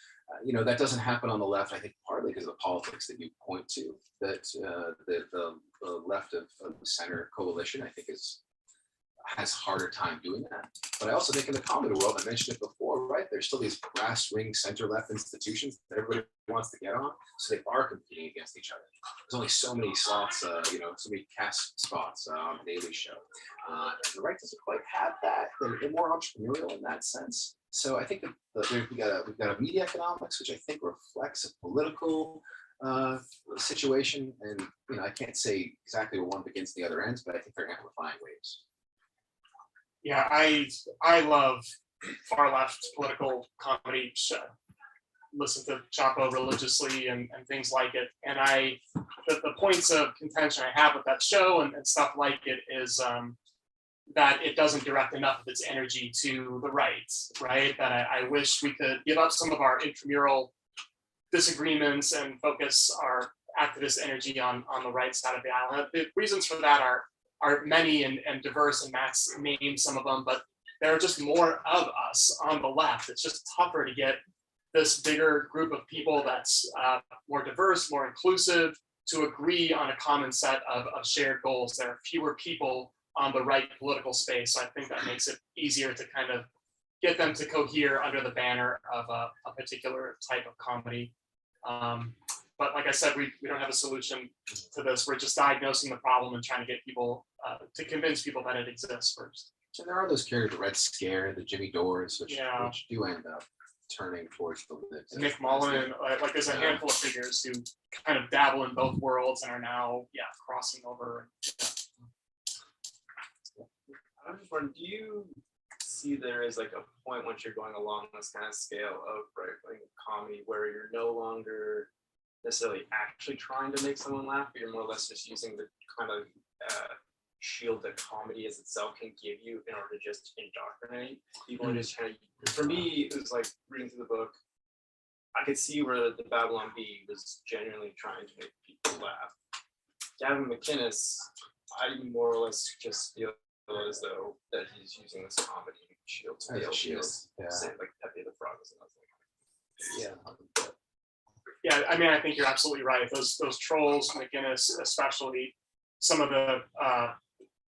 You know, that doesn't happen on the left, I think partly because of the politics that you point to, that the left of the center coalition, I think, has harder time doing that. But I also think in the comedy world, I mentioned it before, right? There's still these brass ring center left institutions that everybody wants to get on, so they are competing against each other. There's only so many slots, you know, so many cast spots on the Daily Show. And the right doesn't quite have that. They're more entrepreneurial in that sense. So I think that we've got a media economics, which I think reflects a political situation. And, you know, I can't say exactly where one begins the other ends, but I think they're amplifying waves. Yeah, I love far left political comedy. Listen to Chapo religiously and things like it. And the points of contention I have with that show and stuff like it is that it doesn't direct enough of its energy to the right, right? That I wish we could give up some of our intramural disagreements and focus our activist energy on the right side of the aisle. The reasons for that are many and diverse, and Matt's named some of them, but there are just more of us on the left. It's just tougher to get this bigger group of people that's more diverse, more inclusive, to agree on a common set of shared goals. There are fewer people on the right political space. So I think that makes it easier to kind of get them to cohere under the banner of a particular type of comedy. But like I said, we don't have a solution to this. We're just diagnosing the problem and trying to get people to convince people that it exists first. And there are those characters, the Red Scare, the Jimmy Dores, which do end up turning towards the libs. Nick Mullen, like there's a handful of figures who kind of dabble in both worlds and are now, crossing over. I'm just wondering, do you see there is like a point once you're going along this kind of scale of right-wing comedy where you're no longer necessarily actually trying to make someone laugh, but you're more or less just using the kind of shield that comedy as itself can give you in order to just indoctrinate people and just trying to, for me, it was like reading through the book, I could see where the Babylon Bee was genuinely trying to make people laugh. Gavin McInnes, I more or less just feel as though that he's using this comedy shield to be able to say like Pepe the Frog was another thing. Yeah, I mean, I think you're absolutely right. Those trolls, McInnes especially, some of the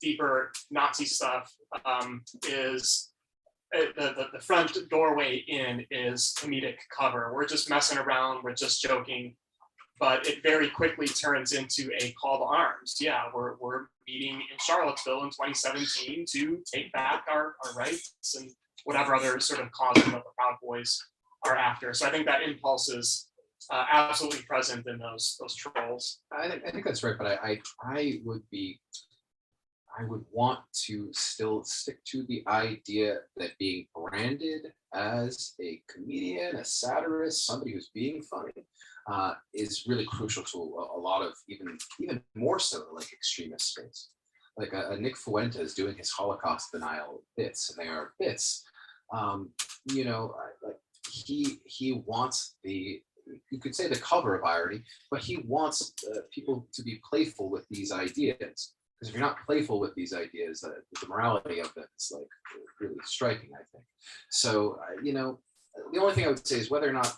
deeper Nazi stuff is the front doorway in is comedic cover. We're just messing around, we're just joking, but it very quickly turns into a call to arms. Yeah, we're meeting in Charlottesville in 2017 to take back our rights and whatever other sort of causes that the Proud Boys are after. So I think that impulse is absolutely present in those trolls. I think that's right, but I would want to still stick to the idea that being branded as a comedian, a satirist, somebody who's being funny, is really crucial to a lot of even more so like extremist space. Like a Nick Fuentes doing his Holocaust denial bits, and they are bits. You know, like he wants you could say the cover of irony, but he wants people to be playful with these ideas. Because if you're not playful with these ideas, the morality of it is like really striking, I think. So, you know, the only thing I would say is whether or not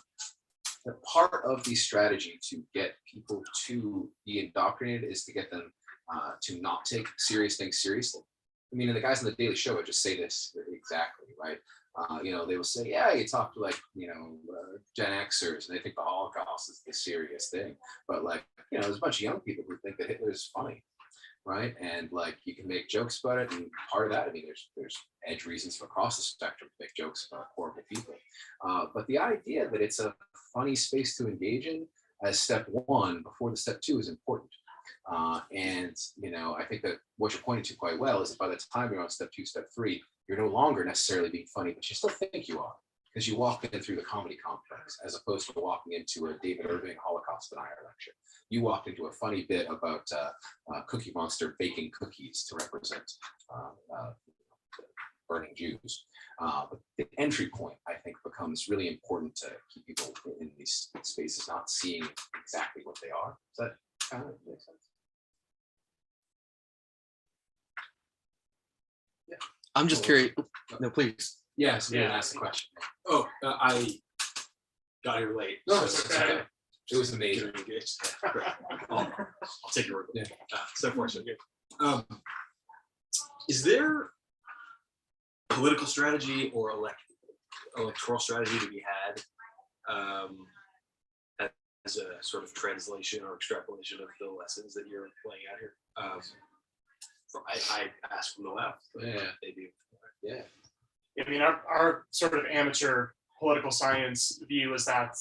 the part of the strategy to get people to be indoctrinated is to get them to not take serious things seriously. I mean, and the guys on the Daily Show would just say this exactly, right? You know, they will say, yeah, you talk to like, you know, Gen Xers and they think the Holocaust is the serious thing. But like, you know, there's a bunch of young people who think that Hitler is funny, right? And like, you can make jokes about it. And part of that, I mean, there's edge reasons from across the spectrum to make jokes about horrible people. But the idea that it's a funny space to engage in as step one before the step two is important. And, you know, I think that what you're pointing to quite well is that by the time you're on step two, step three, you're no longer necessarily being funny, but you still think you are, because you walk in through the comedy complex as opposed to walking into a David Irving Holocaust denier lecture. You walked into a funny bit about Cookie Monster baking cookies to represent burning Jews. But the entry point, I think, becomes really important to keep people in these spaces not seeing exactly what they are. Does that kind of make sense? I'm just curious. No, please. Yes, yeah, Yeah. ask the question. Oh, I got here late. No, so it's okay. It was amazing. getting engaged. Great. I'll take your word. Yeah. So far, so good. Is there political strategy or electoral strategy to be had as a sort of translation or extrapolation of the lessons that you're laying out here? I ask from the left. But Yeah. maybe. Yeah. I mean, our sort of amateur political science view is that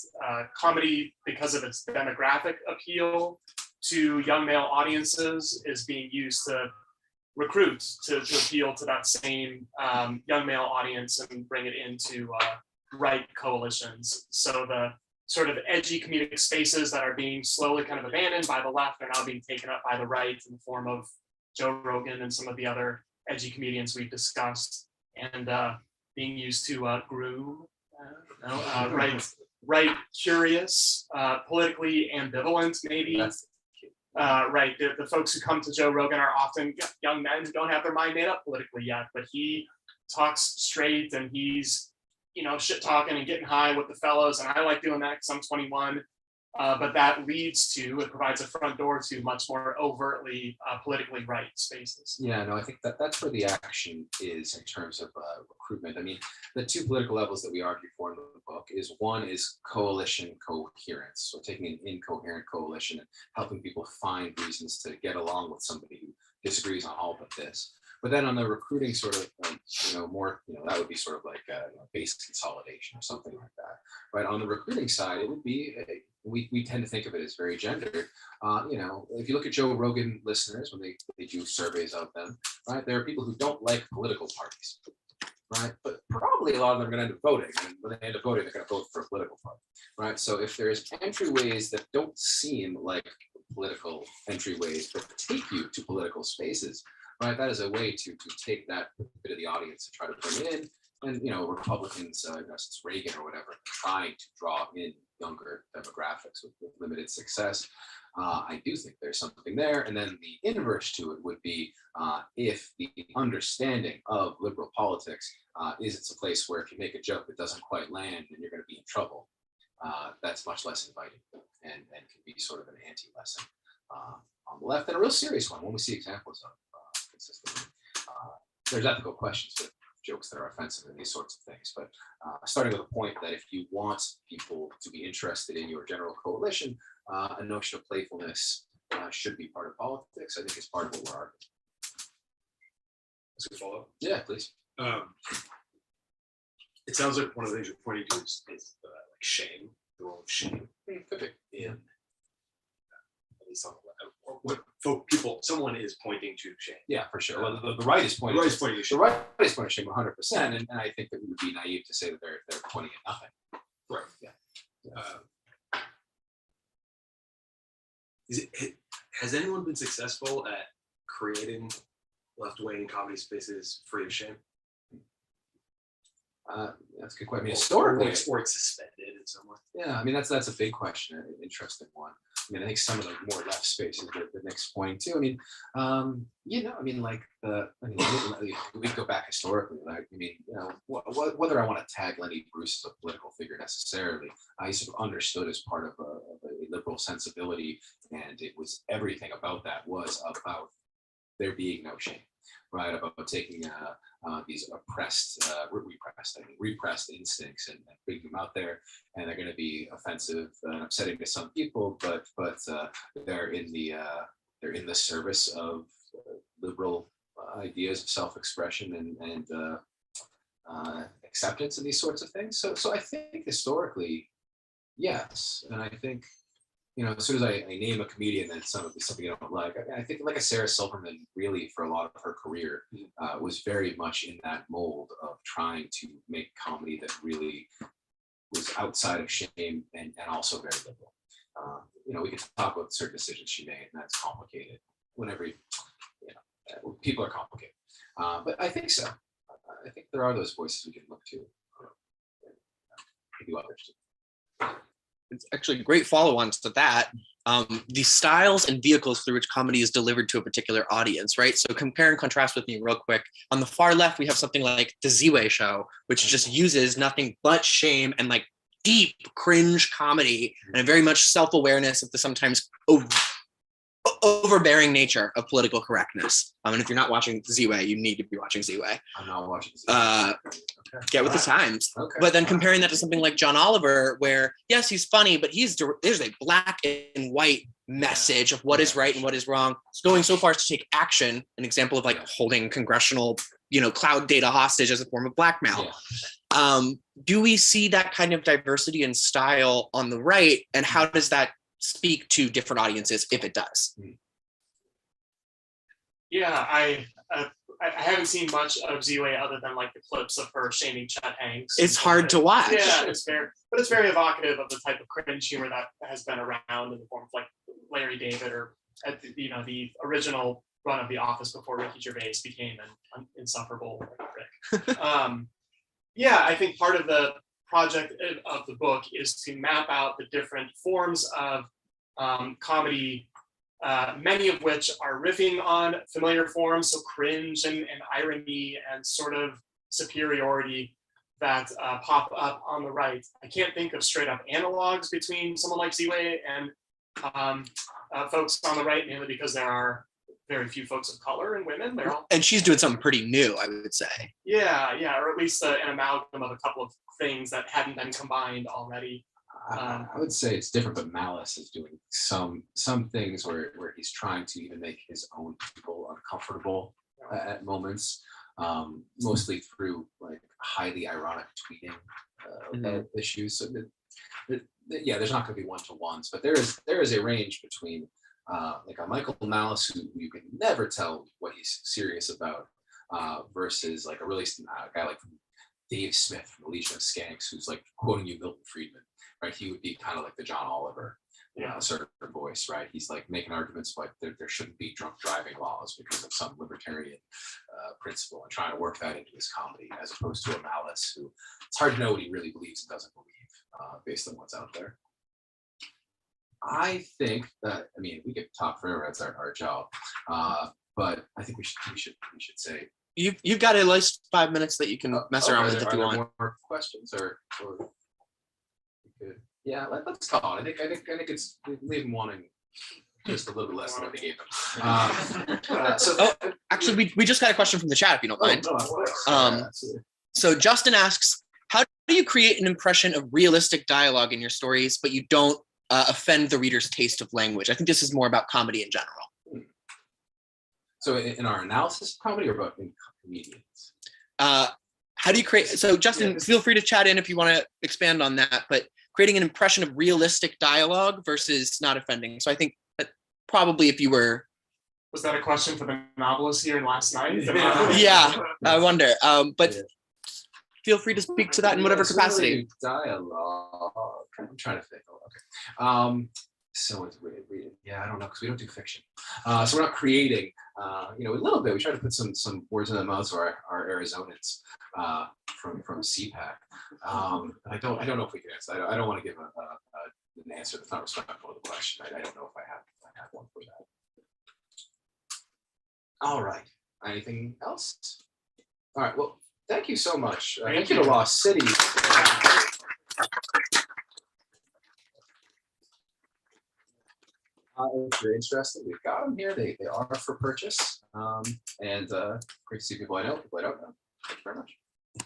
comedy, because of its demographic appeal to young male audiences, is being used to recruit to appeal to that same young male audience and bring it into right coalitions. So the sort of edgy comedic spaces that are being slowly kind of abandoned by the left are now being taken up by the right in the form of Joe Rogan and some of the other edgy comedians we've discussed, and being used to groom right curious, politically ambivalent maybe. Right, the folks who come to Joe Rogan are often young men who don't have their mind made up politically yet, but he talks straight and he's, shit talking and getting high with the fellows, and I like doing that because I'm 21. But that leads to, it provides a front door to much more overtly politically right spaces. Yeah, no, I think that's where the action is in terms of recruitment. I mean, the two political levels that we argue for in the book is one is coalition coherence, so taking an incoherent coalition and helping people find reasons to get along with somebody who disagrees on all but this. But then on the recruiting sort of, more, that would be sort of like base consolidation or something like that. Right, on the recruiting side, it would be, we tend to think of it as very gendered. If you look at Joe Rogan listeners, when they do surveys of them, right, there are people who don't like political parties, right? But probably a lot of them are going to end up voting, and when they end up voting, they're going to vote for a political party, right? So if there's entryways that don't seem like political entryways, but take you to political spaces, right, that is a way to take that bit of the audience and try to bring it in. And Republicans, since Reagan or whatever, trying to draw in younger demographics with limited success. I do think there's something there. And then the inverse to it would be if the understanding of liberal politics is it's a place where if you make a joke that doesn't quite land, then you're going to be in trouble. That's much less inviting and can be sort of an anti-lesson on the left, and a real serious one when we see examples of consistently. There's ethical questions with jokes that are offensive and these sorts of things, but starting with a point that if you want people to be interested in your general coalition, a notion of playfulness should be part of politics. I think it's part of what we're arguing. Let's go follow up. Yeah, please. It sounds like one of the things you're pointing to is like shame, the role of shame in at least on what someone is pointing to shame. Yeah, for sure. Well, the right is pointing. The right is pointing to shame. The right is pointing to shame 100%, and I think that we would be naive to say that they're pointing at nothing. Right. Yeah. Has anyone been successful at creating left-wing comedy spaces free of shame? That's a good question. I mean, historically, or it's suspended in some way. Yeah, I mean that's a big question, an interesting one. I mean, I think some of the more left spaces that Nick's pointing to. I mean, we go back historically. Like, I mean, whether I want to tag Lenny Bruce as a political figure necessarily, I sort of understood as part of a liberal sensibility, and it was everything about that was about there being no shame, right? About taking these repressed instincts and bringing them out there, and they're going to be offensive and upsetting to some people, but they're in the service of liberal ideas of self-expression and acceptance and these sorts of things. So I think historically, yes, and I think, as soon as I name a comedian that's something I don't like, I think like a Sarah Silverman really for a lot of her career was very much in that mold of trying to make comedy that really was outside of shame and also very liberal. We could talk about certain decisions she made, and that's complicated. Whenever people are complicated, but I think so. I think there are those voices we can look to. Maybe others too. It's actually a great follow-on to that. The styles and vehicles through which comedy is delivered to a particular audience, right? So compare and contrast with me real quick. On the far left, we have something like the Z-Way show, which just uses nothing but shame and like deep cringe comedy and a very much self-awareness of the sometimes overbearing nature of political correctness. And if you're not watching Z-Way, you need to be watching Z-Way. I'm not watching Z-Way. Get with the times. Okay. But then comparing that to something like John Oliver, where yes, he's funny, but there's a black and white message of what is right and what is wrong. It's going so far as to take action, an example of like holding congressional, cloud data hostage as a form of blackmail. Yeah. Do we see that kind of diversity in style on the right, and how does that speak to different audiences, if it does? Yeah, I haven't seen much of Z-Way other than like the clips of her shaming Chet Hanks. It's hard to watch. Yeah, it's very evocative of the type of cringe humor that has been around in the form of like Larry David or the original run of The Office before Ricky Gervais became an insufferable prick. Yeah, I think part of the project of the book is to map out the different forms of comedy, many of which are riffing on familiar forms, so cringe and irony and sort of superiority that pop up on the right. I can't think of straight up analogs between someone like Z-Way and folks on the right, mainly because there are very few folks of color and women. They're all, and she's doing something pretty new, I would say. Yeah, or at least an amalgam of a couple of things that hadn't been combined already. I would say it's different, but Malice is doing some things where he's trying to even make his own people uncomfortable at moments, mostly through like highly ironic tweeting about issues. So there's not going to be one-to-ones, but there is a range between like a Michael Malice who you can never tell what he's serious about versus like a really guy like Dave Smith from the Legion of Skanks who's like quoting you Milton Friedman. Right, he would be kind of like the John Oliver sort of voice, right? He's like making arguments like there shouldn't be drunk driving laws because of some libertarian principle, and trying to work that into his comedy, as opposed to a Malice who it's hard to know what he really believes and doesn't believe based on what's out there. I think that we could talk forever. That's our job, but I think we should say you've got at least 5 minutes that you can mess around with if you want. More questions or yeah, let's call it. I think it's leave them wanting just a little bit less than what they gave them. Actually, we just got a question from the chat, if you don't mind. So Justin asks, how do you create an impression of realistic dialogue in your stories, but you don't offend the reader's taste of language? I think this is more about comedy in general. So in our analysis of comedy, or about comedians? How do you create? So Justin, feel free to chat in if you want to expand on that, but creating an impression of realistic dialogue versus not offending. So I think that probably if you were. Was that a question for the novelist here last night? Yeah, I wonder. But feel free to speak to that in whatever capacity. Dialogue. I'm trying to think. Okay. So it's weird. Yeah, I don't know, because we don't do fiction. So we're not creating. A little bit. We try to put some words in the mouths of our Arizonans from CPAC. I don't know if we can answer. I don't want to give an answer that's not respectful of the question. I don't know if I have one for that. All right. Anything else? All right. Well, thank you so much. Thank you to Lost City. If you're interested, we've got them here. They are for purchase. And great to see people I know, people I don't know. Thank you very much.